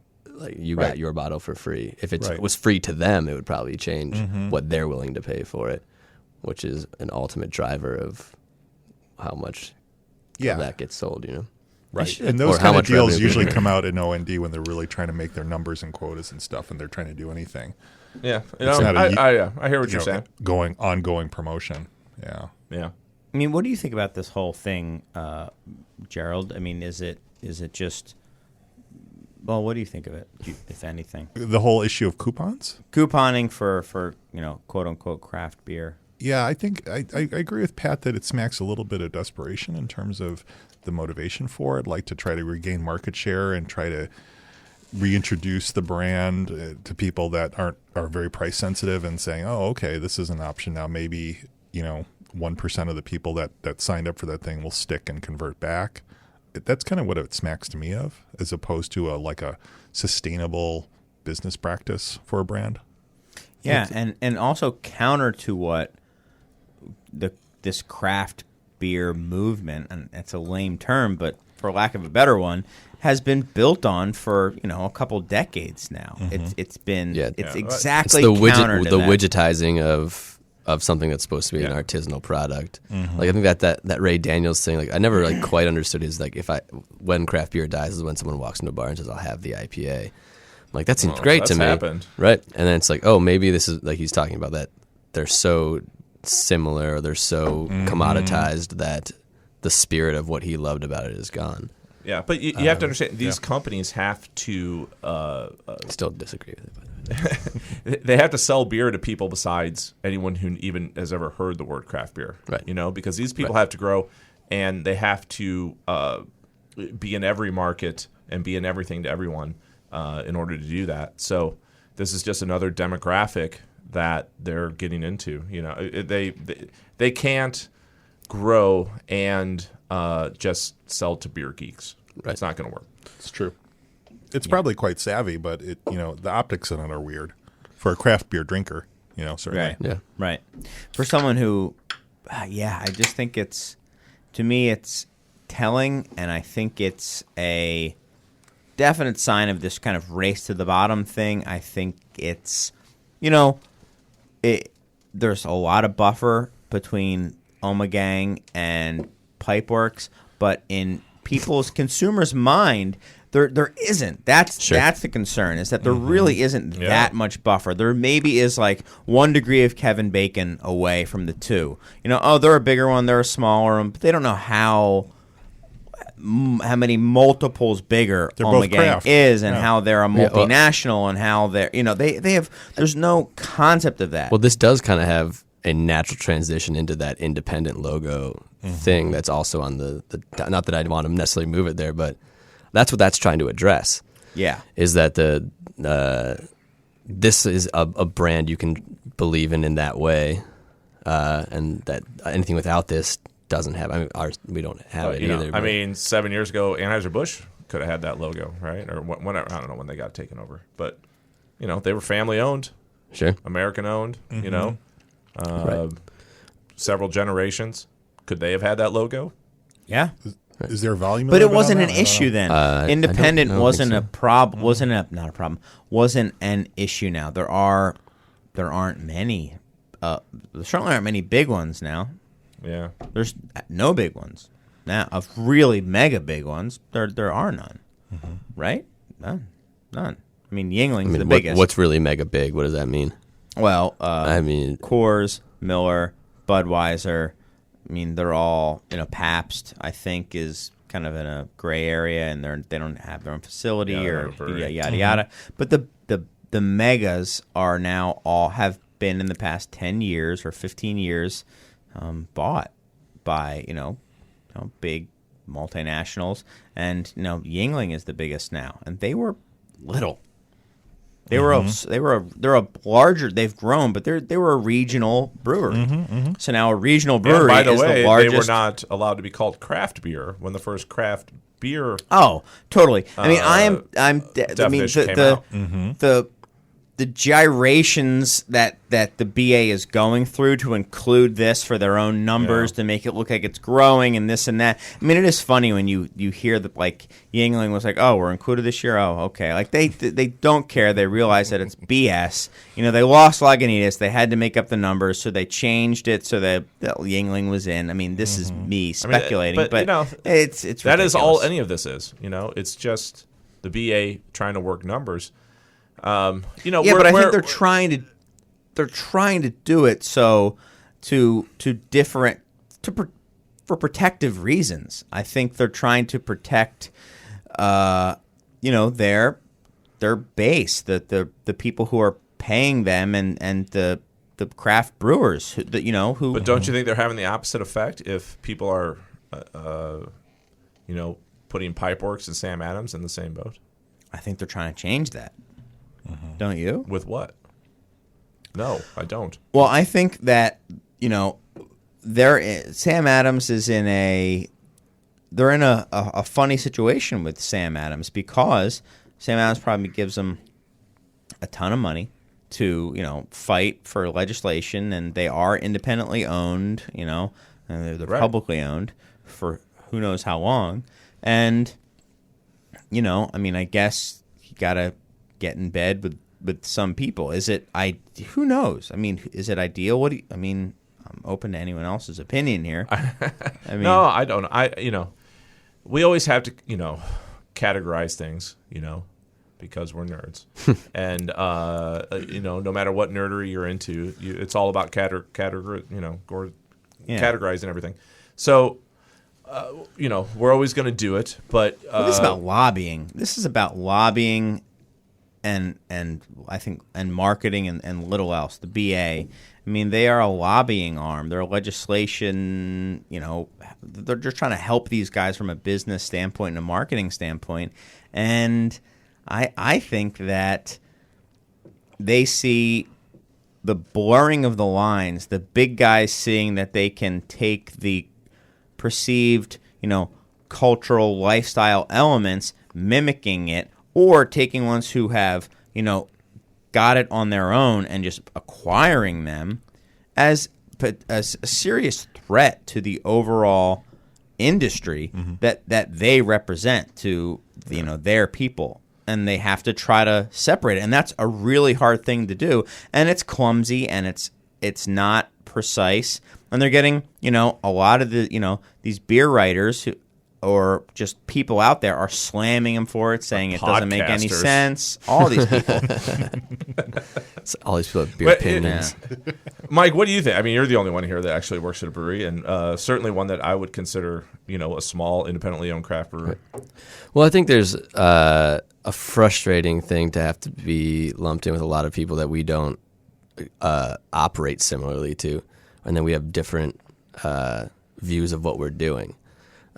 got your bottle for free. If it Right. was free to them, it would probably change what they're willing to pay for it, which is an ultimate driver of how much Yeah. of that gets sold. Right. Or And those how kind of much deals revenue- usually come out in OND when they're really trying to make their numbers and quotas and stuff, and they're trying to do anything. Yeah, It's not a- I hear what You you're know, saying. ongoing promotion. Yeah. Yeah. I mean, what do you think about this whole thing, Gerald? I mean, is it just? Well, what do you think of it, if anything? The whole issue of coupons? Couponing for quote unquote craft beer. Yeah, I think I agree with Pat that it smacks a little bit of desperation in terms of the motivation for it, like to try to regain market share and try to reintroduce the brand to people that are very price sensitive and saying, oh, okay, this is an option now. Maybe 1% of the people that signed up for that thing will stick and convert back. That's kind of what it smacks to me of, as opposed to a sustainable business practice for a brand. Yeah, and also counter to what this craft beer movement, and it's a lame term, but for lack of a better one, has been built on for a couple decades now. It's been it's exactly it's the counter to the that. widgetizing of something that's supposed to be an artisanal product. Like I think that Ray Daniels thing, like I never quite understood his when craft beer dies is when someone walks into a bar and says, I'll have the IPA. I'm like, that seems great to that's me. happened. Right. And then it's like, oh, maybe this is like he's talking about that they're so similar, or they're so commoditized that the spirit of what he loved about it is gone. Yeah, but you have to understand, these companies have to Still disagree with it, by the way. they have to sell beer to people besides anyone who even has ever heard the word craft beer. Right. Because these people have to grow, and they have to be in every market and be in everything to everyone in order to do that. So this is just another demographic that they're getting into. They can't grow and just sell to beer geeks. Right. It's not going to work. It's true. It's probably quite savvy, but the optics in it are weird for a craft beer drinker. Certainly. Right. Yeah. Right. For someone who, I just think to me, it's telling, and I think it's a definite sign of this kind of race to the bottom thing. I think it's, there's a lot of buffer between Omegang and Pipeworks, but in people's consumers' mind, there isn't. That's the concern, is that there really isn't that much buffer. There maybe is 1 degree of Kevin Bacon away from the two. They're a bigger one, they're a smaller one, but they don't know how many multiples bigger They're both Omegang craft. is, and how they're a well- multinational, and how they're they have. There's no concept of that. Well, this does kind of have a natural transition into that independent logo thing that's also on the not that I'd want to necessarily move it there, but that's what that's trying to address. Yeah. Is that this is a brand you can believe in that way, and that anything without this doesn't have. I mean, we don't have it either. I but- mean, 7 years ago, Anheuser-Busch could have had that logo, right? Or whenever, I don't know when they got taken over, but they were family owned, sure. American owned. Right. Several generations. Could they have had that logo? Yeah. Is there volume? But it limit on wasn't that? an I don't issue know. then. I Independent don't wasn't think a so. problem. Not a problem. Wasn't an issue now. There aren't many. There certainly aren't many big ones now. Yeah. There's no big ones now. Of really mega big ones, there are none. Right? None. I mean, Yuengling's I mean, the biggest. what's really mega big? What does that mean? Well, I mean, Coors, Miller, Budweiser. I mean, they're all, Pabst, I think, is kind of in a gray area, and they don't have their own facility or yada yada. But the megas are now have been in the past 10 years or 15 years bought by big multinationals, and Yuengling is the biggest now, and they were little. They're a larger. They've grown, but they were a regional brewery. So now a regional brewery And by the is way, the largest. they were not allowed to be called craft beer when the first craft beer. Oh, totally. I mean, I mean, definition came the out. the gyrations that the BA is going through to include this for their own numbers to make it look like it's growing and this and that. I mean, it is funny when you hear that, like, Yuengling was like, oh, we're included this year. Oh, okay. Like they don't care. They realize that it's BS. They lost Lagunitas. They had to make up the numbers, so they changed it so that Yuengling was in. I mean, this is me speculating, but it's that ridiculous. is all any of this is. It's just the BA trying to work numbers. But I think they're trying to do it so for protective reasons. I think they're trying to protect their base, the people who are paying them and the craft brewers who. But don't you think they're having the opposite effect if people are putting Pipeworks and Sam Adams in the same boat? I think they're trying to change that. Don't you? With what? No, I don't. Well, I think that Sam Adams is in they're in a funny situation with Sam Adams, because Sam Adams probably gives them a ton of money to fight for legislation, and they are independently owned, and they're publicly owned for who knows how long, and I mean, I guess you gotta get in bed with some people. Who knows? I mean, is it ideal? I'm open to anyone else's opinion here. I mean, no, I don't. We always have to, categorize things, because we're nerds. And, no matter what nerdery you're into, it's all about categorizing everything. So, we're always going to do it, but this is about lobbying. This is about lobbying and I think and marketing and little else. The BA, I mean, they are a lobbying arm. They're a legislation. They're just trying to help these guys from a business standpoint and a marketing standpoint. And I think that they see the blurring of the lines. The big guys seeing that they can take the perceived, cultural lifestyle elements, mimicking it, or taking ones who have, got it on their own and just acquiring them as a serious threat to the overall industry that they represent to their people. And they have to try to separate it. And that's a really hard thing to do. And it's clumsy, and it's not precise. And they're getting, a lot of the, these beer writers who, or just people out there are slamming him for it, saying it doesn't make any sense. All these people. All these people have beer opinions. Mike, what do you think? I mean, you're the only one here that actually works at a brewery, and certainly one that I would consider, a small, independently owned craft brewery. Well, I think there's a frustrating thing to have to be lumped in with a lot of people that we don't operate similarly to, and then we have different views of what we're doing.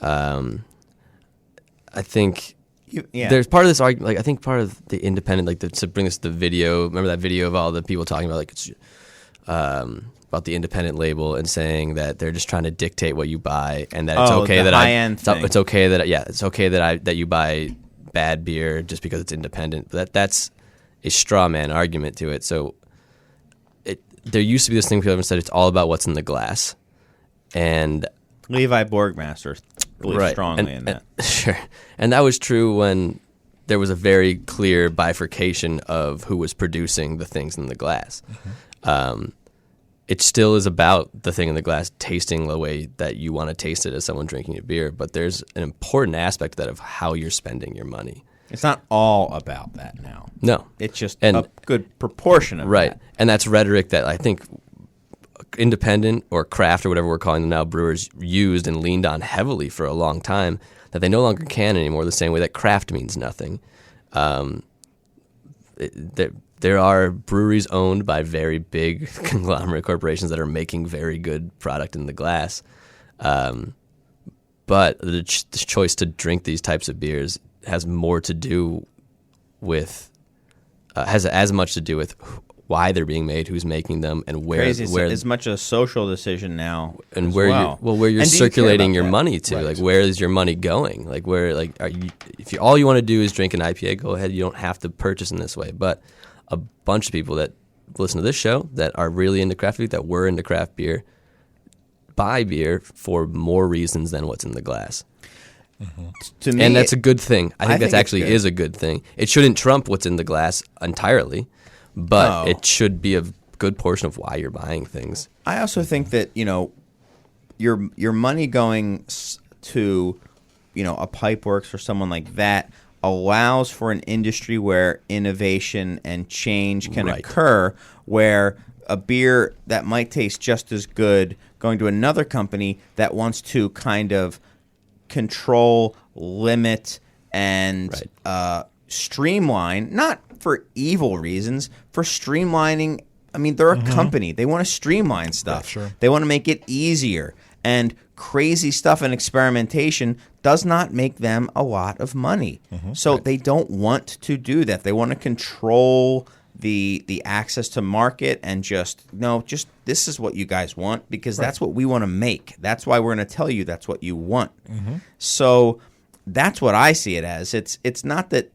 I think there's part of this argument. Like, I think part of the independent, to bring this to the video. Remember that video of all the people talking about it's about the independent label and saying that they're just trying to dictate what you buy, and that it's okay that it's okay that you buy bad beer just because it's independent. But that's a straw man argument to it. So there used to be this thing people have said it's all about what's in the glass, and Levi Borgmaster believes strongly in that. Sure. And that was true when there was a very clear bifurcation of who was producing the things in the glass. It still is about the thing in the glass tasting the way that you want to taste it as someone drinking a beer, but there's an important aspect of that of how you're spending your money. It's not all about that now. No. It's just And- a good proportion of Right. that. And that's rhetoric that I think independent or craft or whatever we're calling them now, brewers used and leaned on heavily for a long time, that they no longer can anymore, the same way that craft means nothing. There are breweries owned by very big conglomerate corporations that are making very good product in the glass. But the choice to drink these types of beers has more to do with, has as much to do with why they're being made, who's making them, and where Crazy. It's where as much a social decision now, and as where well. where you're And do you care circulating about your that? money to. Right. Like, where is your money going? Like, where, like, are you, if you all you want to do is drink an IPA, go ahead. You don't have to purchase in this way. But a bunch of people that listen to this show that are really into craft beer, that were into craft beer, buy beer for more reasons than what's in the glass. To me, And that's a good thing. I think think that it's actually good. is a good thing. It shouldn't trump what's in the glass entirely, but No. it should be a good portion of why you're buying things. I also think that your money going to a Pipeworks or someone like that allows for an industry where innovation and change can Right. occur, where a beer that might taste just as good going to another company that wants to kind of control, limit, and streamline, not for evil reasons, for streamlining. I mean, they're a company. They want to streamline stuff. sure. They want to make it easier. And crazy stuff and experimentation does not make them a lot of money. So they don't want to do that. They want to control the access to market and just this is what you guys want because that's what we want to make. That's why we're going to tell you that's what you want. So that's what I see it as. It's not that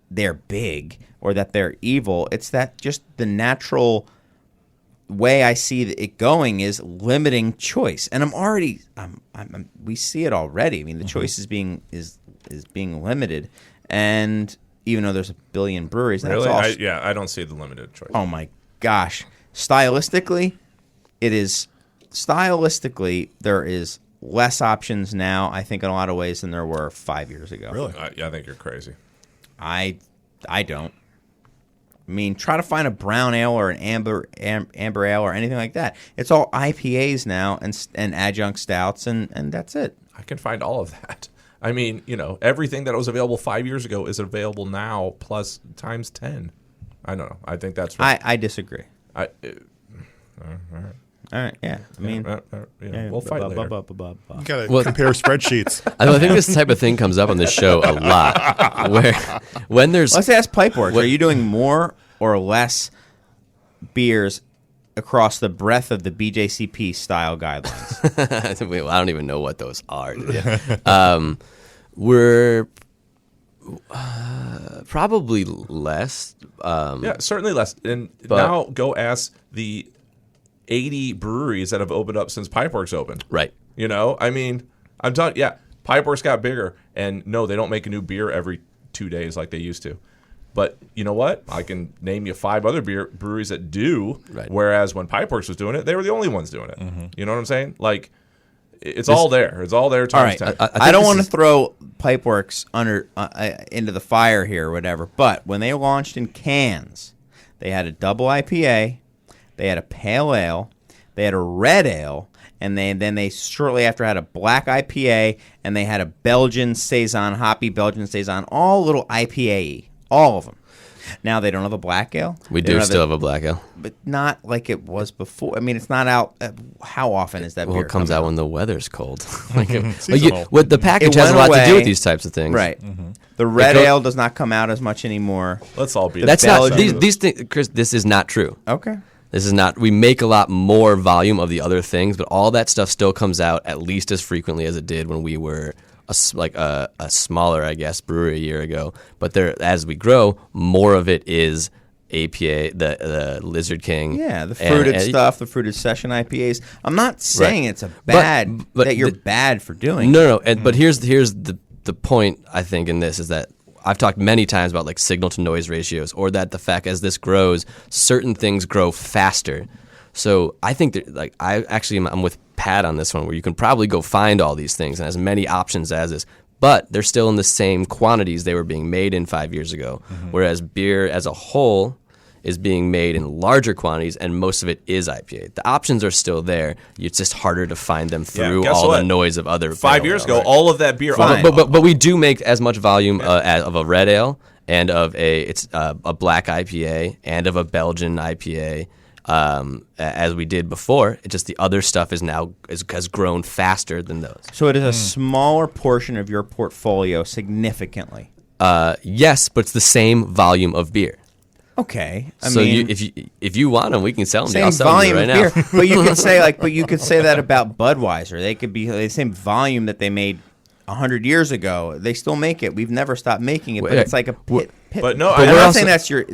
they're big or that they're evil. It's that just the natural way I see it going is limiting choice. And we see it already. I mean, the choice is being limited. And even though there's a billion breweries, that's Really? all. I don't see the limited choice. Oh my gosh. Stylistically, there is less options now, I think, in a lot of ways than there were 5 years ago. Really? I think you're crazy. I don't. I mean, try to find a brown ale or an amber ale or anything like that. It's all IPAs now and adjunct stouts, and that's it. I can find all of that. I mean, everything that was available 5 years ago is available now plus times 10. I don't know. I think that's right. I disagree. All All right, yeah. I mean, we'll fight later. You got to compare spreadsheets. I think this type of thing comes up on this show a lot, where when there's let's ask Pipeworks. Are you doing more or less beers across the breadth of the BJCP style guidelines? Wait, well, I don't even know what those are. We're probably less. Yeah, certainly less. And But- now go ask the 80 breweries that have opened up since Pipeworks opened. Right. I mean, I'm telling yeah, Pipeworks got bigger, and no, they don't make a new beer every 2 days like they used to. But you know what? I can name you 5 other breweries that do. Right. Whereas when Pipeworks was doing it, they were the only ones doing it. You know what I'm saying? Like, it's all there. It's all there All times right, 10. I don't want to throw Pipeworks into the fire here or whatever, but when they launched in cans, they had a double IPA, they had a pale ale, they had a red ale, and then they shortly after had a black IPA, and they had a Belgian Saison, hoppy Belgian Saison, all little IPA-y, all of them. Now they don't have a black ale. We They don't do still have have a black ale. but not like it was before. I mean, it's not out. How often is that Well, beer it comes coming out when the weather's cold. Like Seasonal. what the package It has a went lot to do away. with these types of things. Right. The red go- ale does not come out as much anymore. Let's all be That's Belgian- not these things, Chris. This is not true. Okay. This is not. We make a lot more volume of the other things, but all that stuff still comes out at least as frequently as it did when we were a smaller, I guess, brewery a year ago. But as we grow, more of it is APA, the Lizard King. Yeah, the and- fruited and- stuff, the fruited session IPAs. I'm not saying it's a bad but that you're the- bad for doing. No. But here's the point I think in this is that I've talked many times about like signal to noise ratios, or that the fact as this grows, certain things grow faster. So I think that like I'm with Pat on this one, where you can probably go find all these things and as many options as this. but they're still in the same quantities they were being made in 5 years ago. Whereas beer as a whole is being made in larger quantities, and most of it is IPA. The options are still there. It's just harder to find them through guess all what? the noise of other 5 pale years ale. ago, all of that beer. Fine. But we do make as much volume of a red ale and of a black IPA and of a Belgian IPA as we did before. It's just the other stuff has grown faster than those. So it is a smaller portion of your portfolio significantly. Yes, but it's the same volume of beer. Okay. I So mean, if you want them, we can sell them. same I'll sell them volume right of now. beer. But you could say that about Budweiser. They could be the same volume that they made 100 years ago. They still make it. We've never stopped making it, but Wait, it's like a pit. but no, I'm I- not we're also- saying that's What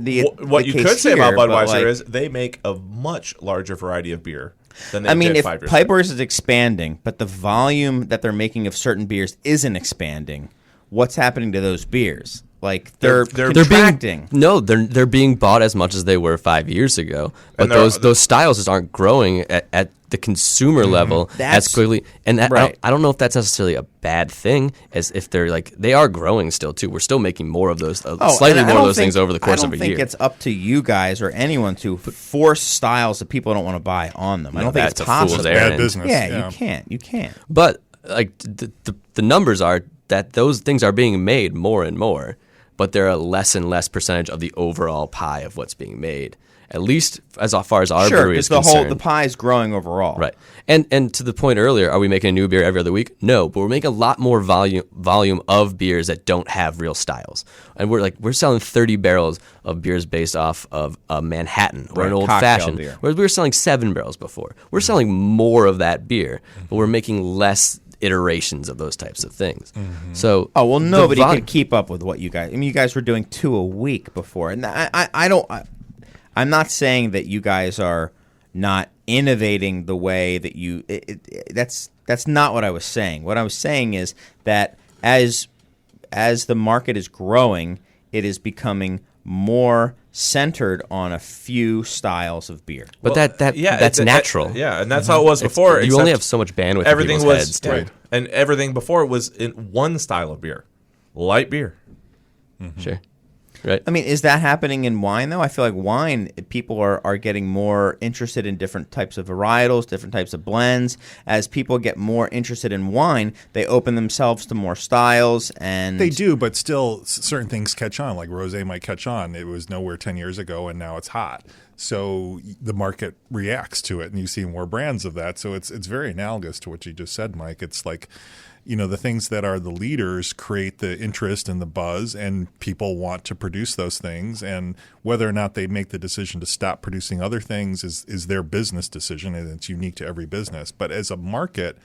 the you case could say here, about but, Budweiser like, is they make a much larger variety of beer than they I mean, did if 5 years ago. Pipeworks is expanding, but the volume that they're making of certain beers isn't expanding, what's happening to those beers? Like they're They're contracting. They're being bought as much as they were 5 years ago, but And they're- those styles just aren't growing at the consumer level as That's- quickly. And right. I don't know if that's necessarily a bad thing, as if they are growing still too. We're still making more of those, slightly and I more of don't those things over the course of a I don't think year. it's up to you guys or anyone to force styles that people don't want to buy on them. I No, don't think that's it's a fool's possible. errand. Bad business. Yeah, you can't. But like the numbers are that those things are being made more and more, but they're a less and less percentage of the overall pie of what's being made. At least as far as our Sure, brewery is because concerned. the pie is growing overall. Right. And to the point earlier, are we making a new beer every other week? No, but we're making a lot more volume of beers that don't have real styles. And we're selling 30 barrels of beers based off of a Manhattan or Right, an old cocktail fashioned. beer. Whereas we were selling 7 barrels before. We're selling more of that beer, but we're making less iterations of those types of things. So Oh well, the nobody vol- could keep up with what you guys. I mean, you guys were doing 2 a week before, and I don't. I'm not saying that you guys are not innovating the way that you. That's not what I was saying. What I was saying is that as the market is growing, it is becoming more centered on a few styles of beer. But Well, that's natural. Yeah, and that's how it was It's- before. you only except have so much bandwidth in everything people's was heads to- right. And everything before was in one style of beer, light beer. Sure. Right. I mean, is that happening in wine, though? I feel like wine, people are getting more interested in different types of varietals, different types of blends. As people get more interested in wine, they open themselves to more styles. And They do, but still, certain things catch on. Like rosé might catch on. It was nowhere 10 years ago, and now it's hot. So the market reacts to it, and you see more brands of that. So it's very analogous to what you just said, Mike. It's like, the things that are the leaders create the interest and the buzz, and people want to produce those things. And whether or not they make the decision to stop producing other things is their business decision, and it's unique to every business. But as a market,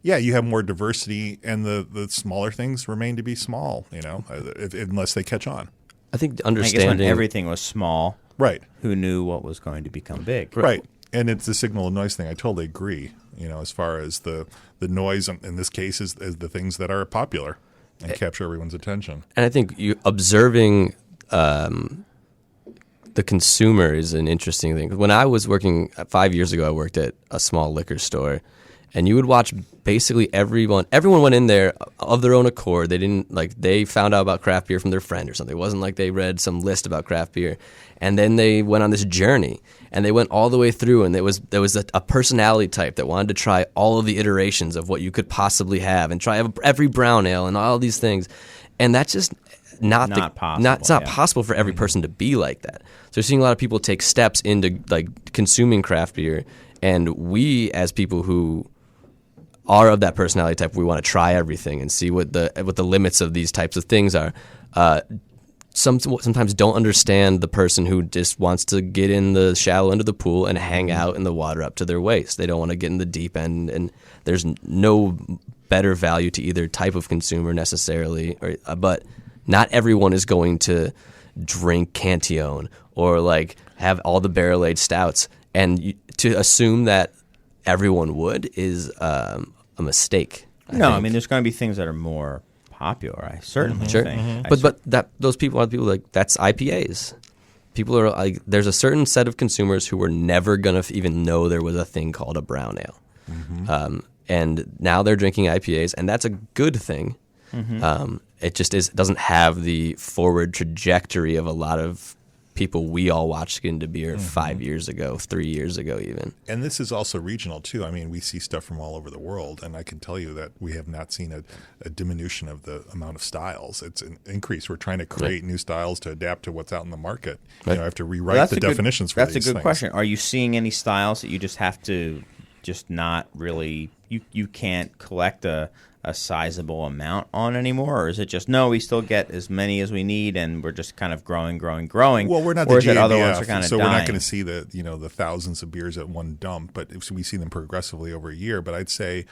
yeah, you have more diversity, and the smaller things remain to be small, unless they catch on. I think I guess when understanding everything was small, Right. who knew what was going to become big? Right. And it's the signal and noise thing. I totally agree. As far as the noise in this case is the things that are popular and capture everyone's attention. And I think you observing the consumer is an interesting thing. When I was working 5 years ago, I worked at a small liquor store, and you would watch basically everyone went in there of their own accord. They didn't they found out about craft beer from their friend or something. It wasn't like they read some list about craft beer, and then they went on this journey, and they went all the way through, and there was a personality type that wanted to try all of the iterations of what you could possibly have and try every brown ale and all these things, and that's just not possible. it's not Yeah. possible for every person to be like that. So you're seeing a lot of people take steps into consuming craft beer, and we as people who are of that personality type, we want to try everything and see what the limits of these types of things are. Sometimes don't understand the person who just wants to get in the shallow end of the pool and hang out in the water up to their waist. They don't want to get in the deep end, and there's no better value to either type of consumer necessarily. But not everyone is going to drink Cantillon or have all the barrel-aged stouts, and to assume that everyone would is a mistake. I No, think. I mean, there's going to be things that are more popular. I certainly Sure. think. But those people are the people that's IPAs. People are there's a certain set of consumers who were never gonna even know there was a thing called a brown ale, and now they're drinking IPAs, and that's a good thing. It just doesn't have the forward trajectory of a lot of people we all watched get into beer 5 years ago, 3 years ago even. And this is also regional too. I mean, we see stuff from all over the world, and I can tell you that we have not seen a diminution of the amount of styles. It's an increase. We're trying to create new styles to adapt to what's out in the market. Right. You know, I have to rewrite the definitions for That's these a good things. question. Are you seeing any styles that you just have to just not really you can't collect a sizable amount on anymore, or is it just no, we still get as many as we need and we're just kind of growing? Well, we're not or the is it other ones are GABF, kind of so dying? we're not going to see the thousands of beers at one dump, but if we see them progressively over a year. But I'd say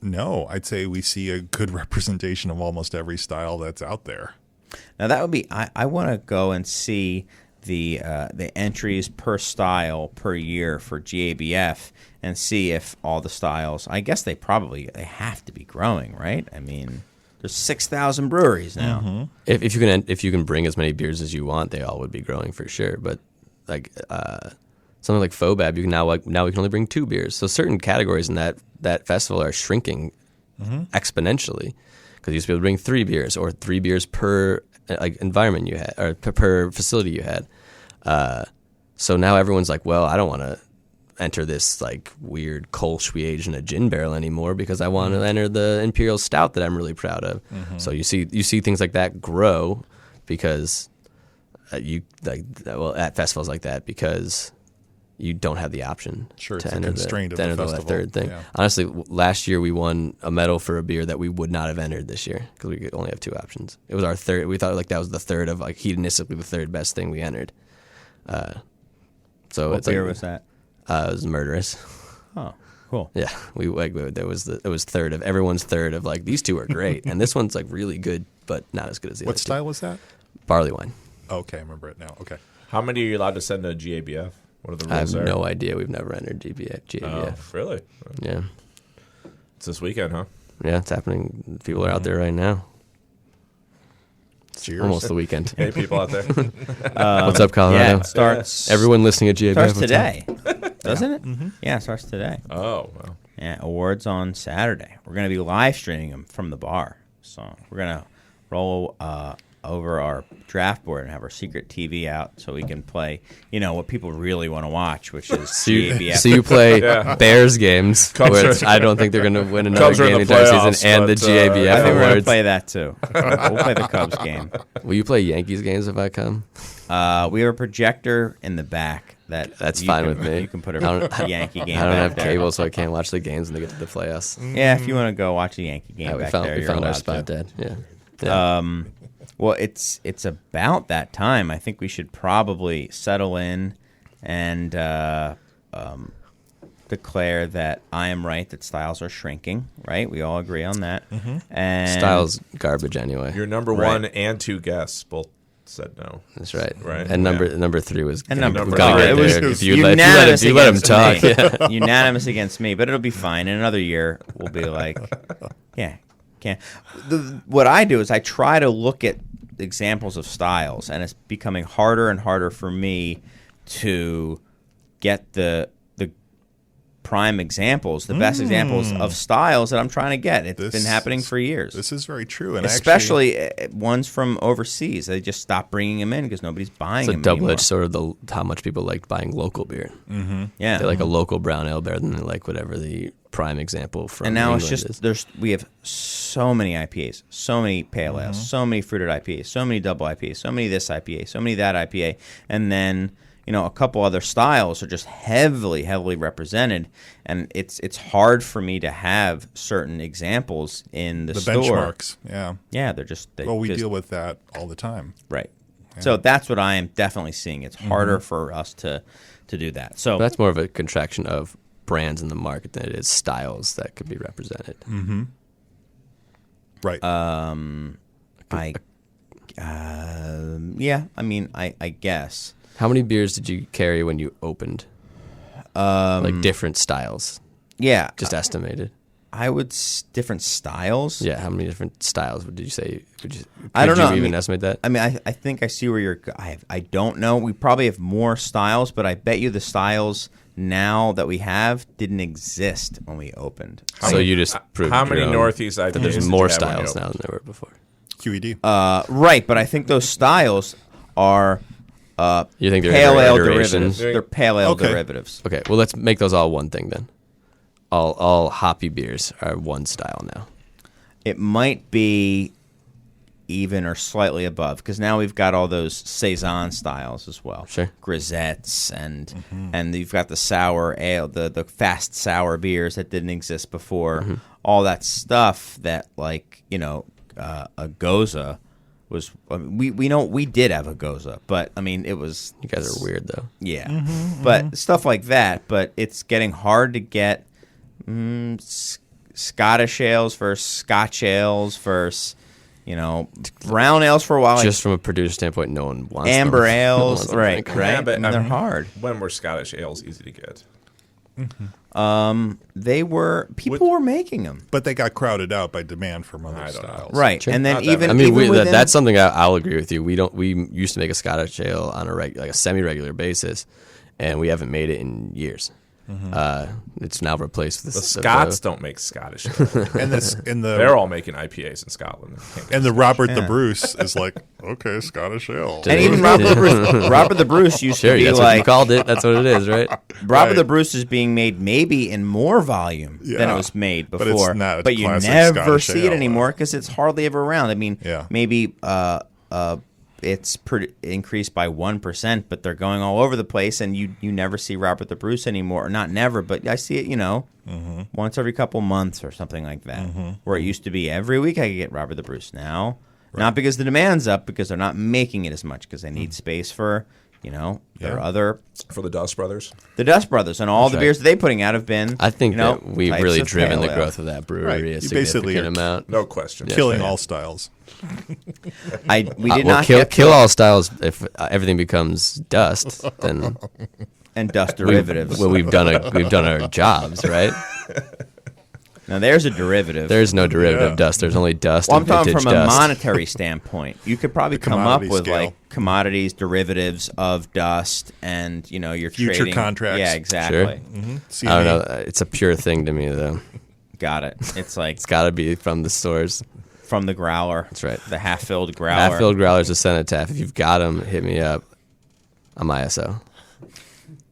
no. I'd say we see a good representation of almost every style that's out there. Now that would be I want to go and see the entries per style per year for GABF and see if all the styles. I guess they have to be growing, right? I mean, there's 6,000 breweries now. If you can bring as many beers as you want, they all would be growing for sure. But like something like Fobab, you can now we can only bring 2 beers. So certain categories in that festival are shrinking exponentially because you used to be able to bring 3 beers or 3 beers per environment you had or per facility you had. So now everyone's like, well, I don't want to enter this like weird Kolsch we aged in a gin barrel anymore because I want to enter the Imperial Stout that I'm really proud of. So you see things like that grow because at festivals like that because you don't have the option Sure, to it's a enter constraint of to the enter that festival. third thing. Yeah. Honestly, last year we won a medal for a beer that we would not have entered this year because we could only have 2 options. It was our third. We thought like that was the third of like hedonistically the third best thing we entered. So What it's beer like, was that? it was Murderous. Oh, cool. Yeah, it was third of everyone's third of like these 2 are great and this one's like really good but not as good as the What other style was that? 2. Barley wine. Okay, I remember it now. Okay. How many are you allowed to send to GABF? What are the I have rules there? no idea. We've never entered GABF. Oh, really? Yeah, It's this weekend, huh? yeah, it's happening. People are out there right now. Cheers. Almost the weekend. Hey, people out there. What's up, Colorado? Yeah, it starts. Everyone listening at GABF. starts what's up? today, doesn't it? Yeah, it starts today. Oh, well. Yeah, awards on Saturday. We're going to be live streaming them from the bar. So we're going to roll over our draft board and have our secret TV out so we can play, what people really want to watch, which is GABF. So you play Bears games, Cubs which are- I don't think they're going to win another Cubs are in game the entire playoffs, season, and the but, GABF I think we're going to awards. play that too. We'll play the Cubs game. Will you play Yankees games if I come? We have a projector in the back. That's you fine can- with me. You can put I don't- a Yankee game I don't back have there. cable, so I can't watch the games when they get to the playoffs. Yeah, if you want to go watch the Yankee game Yeah, we back found there, we you're found our allowed spot, to. Dad. Yeah. Well, it's about that time. I think we should probably settle in and declare that I am right that styles are shrinking. Right? We all agree on that. And Styles garbage anyway. Your number Right. 1 and 2 guests both said no. That's right. Right. And number 3 was And gone number right three. there. It was If you let him talk. Me. Yeah. Unanimous against me, but it'll be fine. In another year, we'll be like, yeah, can't. What I do is I try to look at examples of styles, and it's becoming harder and harder for me to get the prime examples, the best examples of styles that I'm trying to get. It's been happening for years. This is very true, and Especially ones from overseas. They just stop bringing them in because nobody's buying It's a them double-edged sword of how much people like buying local beer. Yeah. They like a local brown ale better than they like whatever the prime example from And now England it's just is. we have so many IPAs, so many pale ales, so many fruited IPAs, so many double IPAs, so many this IPA, so many that IPA, and then a couple other styles are just heavily represented, and it's hard for me to have certain examples in the store. benchmarks. Yeah. Yeah, they're just We just- deal with that all the time. right. So that's what I am definitely seeing. It's harder for us to do that. So But that's more of a contraction of brands in the market than it is styles that could be represented. Right. I guess. How many beers did you carry when you opened? Like different styles, Yeah. just estimated. different styles. Yeah, how many different styles did you say? I don't know. Could you even estimate that? I mean, I think I see where you're. I don't know. We probably have more styles, but I bet you the styles now that we have didn't exist when we opened. So you just proved how many your own Northeast IPAs that there's did more you have when you styles now opened? than there were before. QED. Right, but I think those styles are You think they're pale ale iterations? derivatives. They're pale ale Okay. derivatives. Okay, well let's make those all one thing then. All hoppy beers are one style now. It might be even or slightly above because now we've got all those saison styles as well. Sure. Grisettes and you've got the sour ale, the fast sour beers that didn't exist before. All that stuff that a Goza was. I mean, we did have a Goza, but I mean it was. You guys are weird though. Yeah, but stuff like that. But it's getting hard to get Scottish ales versus Scotch ales versus brown ales for a while. Just from a producer standpoint, no one wants amber them. ales, No one wants them right? drinking. Right, Yeah, but, and they're hard. When were Scottish ales easy to get? They were people were making them, But they got crowded out by demand from other I don't know. styles. right? Sure. And then Not that even I mean, even within, that's something I'll agree with you. We used to make a Scottish ale on a semi-regular basis, and we haven't made it in years. It's now replaced with The Scots don't make Scottish ale. And this in the They're all making IPAs in Scotland. and the Robert the Yeah. Bruce is like, okay, Scottish ale. and even Robert the Bruce used Sure, to be that's what you like called it. That's what it is, right? Robert Right. the Bruce is being made maybe in more volume than Yeah. it was made But before. it's not. It's you classic never Scottish see it ale. anymore because it's hardly ever around. I mean, Yeah. maybe it's increased by 1%, but they're going all over the place, and you never see Robert the Bruce anymore. Or not never, but I see it, once every couple months or something like that. Where it used to be every week I could get Robert the Bruce. Now, not because the demand's up, because they're not making it as much because they need space for, their other For the Dust Brothers. the Dust Brothers and all the right. beers that they're putting out have been. I think that we've types really of driven pale the ale. growth of that brewery Right. a You basically significant are amount. No question. Killing right. all styles. We did Well, not kill get all styles. If everything becomes dust, then and dust derivatives. we've done our jobs, right? Now there's a derivative. There's no derivative Yeah. dust. There's only dust. Well, I'm and talking vintage from a dust. monetary standpoint. You could probably The come up commodity with scale. like commodities, derivatives of dust, and you're Future trading contracts. Yeah, exactly. CME. I don't know. It's a pure thing to me, though. Got it. It's like It's got to be from the stores. from the growler. That's right. The half-filled growler. Half-filled growlers of Cenotaph. If you've got them, hit me up. I'm ISO.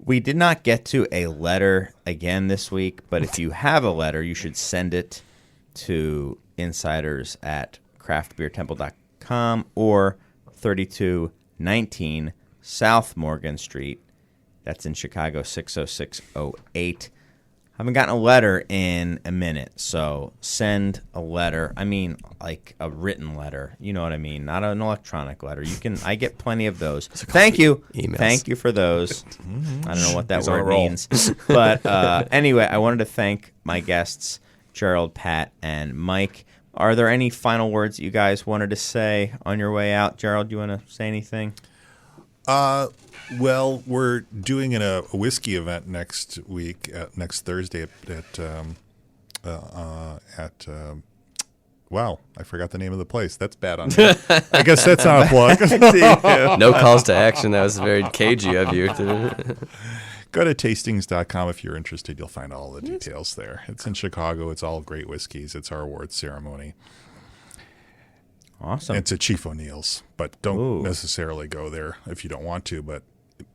We did not get to a letter again this week, but if you have a letter, you should send it to insiders@craftbeertemple.com or 3219 South Morgan Street. That's in Chicago, 60608. Haven't gotten a letter in a minute, so send a letter. I mean, like a written letter. You know what I mean? Not an electronic letter. I get plenty of those. Thank you. Emails. Thank you for those. I don't know what that He's on a word roll. means. But anyway, I wanted to thank my guests, Gerald, Pat, and Mike. Are there any final words that you guys wanted to say on your way out? Gerald, you want to say anything? Well, we're doing a whiskey event next week, next Thursday at wow, I forgot the name of the place. That's bad on me. I guess that's not a plug. No calls to action. That was very cagey of you. Go to tastings.com if you're interested. You'll find all the details there. It's in Chicago. It's all great whiskeys. It's our awards ceremony. Awesome. It's at Chief O'Neill's, but don't Ooh. necessarily go there if you don't want to. But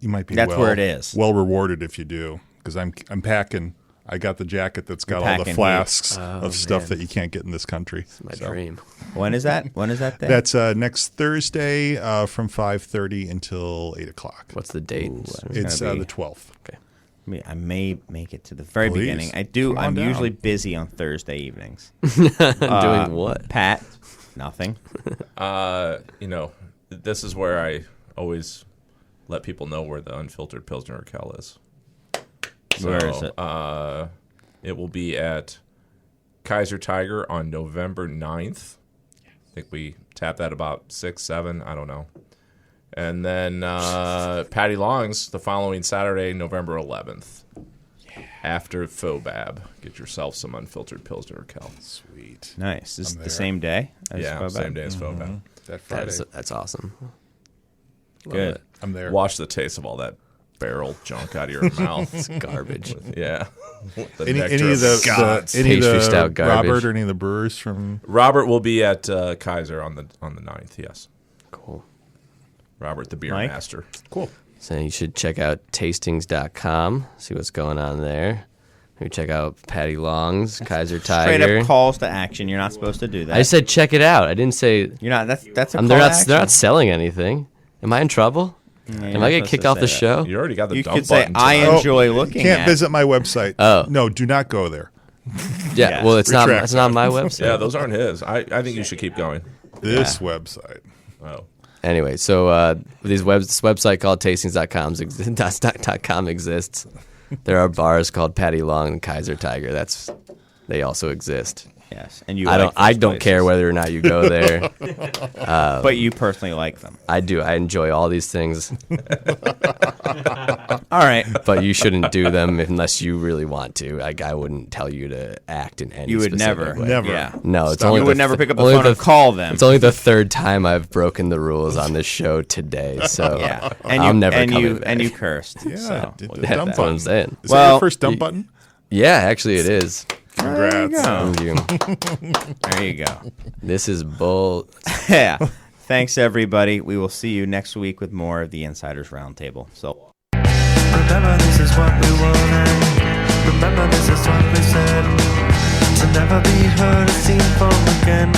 you might be That's where it is. well rewarded if you do, because I'm packing. I got the jacket that's got You're all the packing flasks Oh, of stuff man. that you can't get in this country. My So dream. When is that? When is that day? That's next Thursday from 5:30 until 8 o'clock. What's the date? It's gonna be- the 12th. I may make it to the very Please. beginning. I do. Come on I'm down. usually busy on Thursday evenings. Doing what? Pat, nothing. This is where I always let people know where the unfiltered Pilsner Urquell is. So, Where is it? It will be at Kaiser Tiger on November 9th. I think we tapped that about 6, 7, I don't know. And then Patty Long's the following Saturday, November 11th. after Fobab. Get yourself some unfiltered Pilsner Urquell. Sweet. Nice. Is I'm the there. same day? As Yeah, Fobab? same day as Fobab. That Friday. That's awesome. Love Good. it. I'm there. Wash the taste of all that barrel junk out of your mouth. It's garbage. Yeah. The Any nectar of the Pastry stout garbage. Robert or any of the brewers from Robert will be at Kaiser on the 9th. Yes, Cool. Robert the beer Mike? master. Cool. So you should check out tastings.com, see what's going on there. Maybe check out Patty Long's Kaiser Straight Tiger. up calls to action. You're not supposed to do that. I said check it out. I didn't say You're not. That's a they're call not to action. they're not selling anything. Am I in trouble? Yeah, you're Am not I getting supposed kicked to off say the that. show? You already got the You dump could say, button. "I tonight. enjoy looking Can't at." visit my website. Oh. No, do not go there. Yeah. Yeah. Well, it's not Retract my website. Yeah, those aren't his. I think you should keep going. This website. Oh. Anyway, so this website called tastings.com exists. There are bars called Patty Long and Kaiser Tiger. They also exist. Yes, and you. I like don't those care places. whether or not you go there. But you personally like them. I do. I enjoy all these things, All right. but you shouldn't do them unless you really want to. Like I wouldn't tell you to act in any. You would specific never. way. Never. Yeah. No, it's Stop. only You the would never pick up the only phone and call them. It's only the third time I've broken the rules on this show today, so Yeah. I'm never coming back. And you cursed. Yeah, So. did the Yeah, dump that's what I'm button. saying. Is that Well, your first dump button? Yeah, actually, it is. Congrats. Thank you. There you go. This is bull. Yeah. Thanks, everybody. We will see you next week with more of the Insiders Roundtable. So. Remember this is what we wanted. Remember this is what we said. To never be heard or seen from again.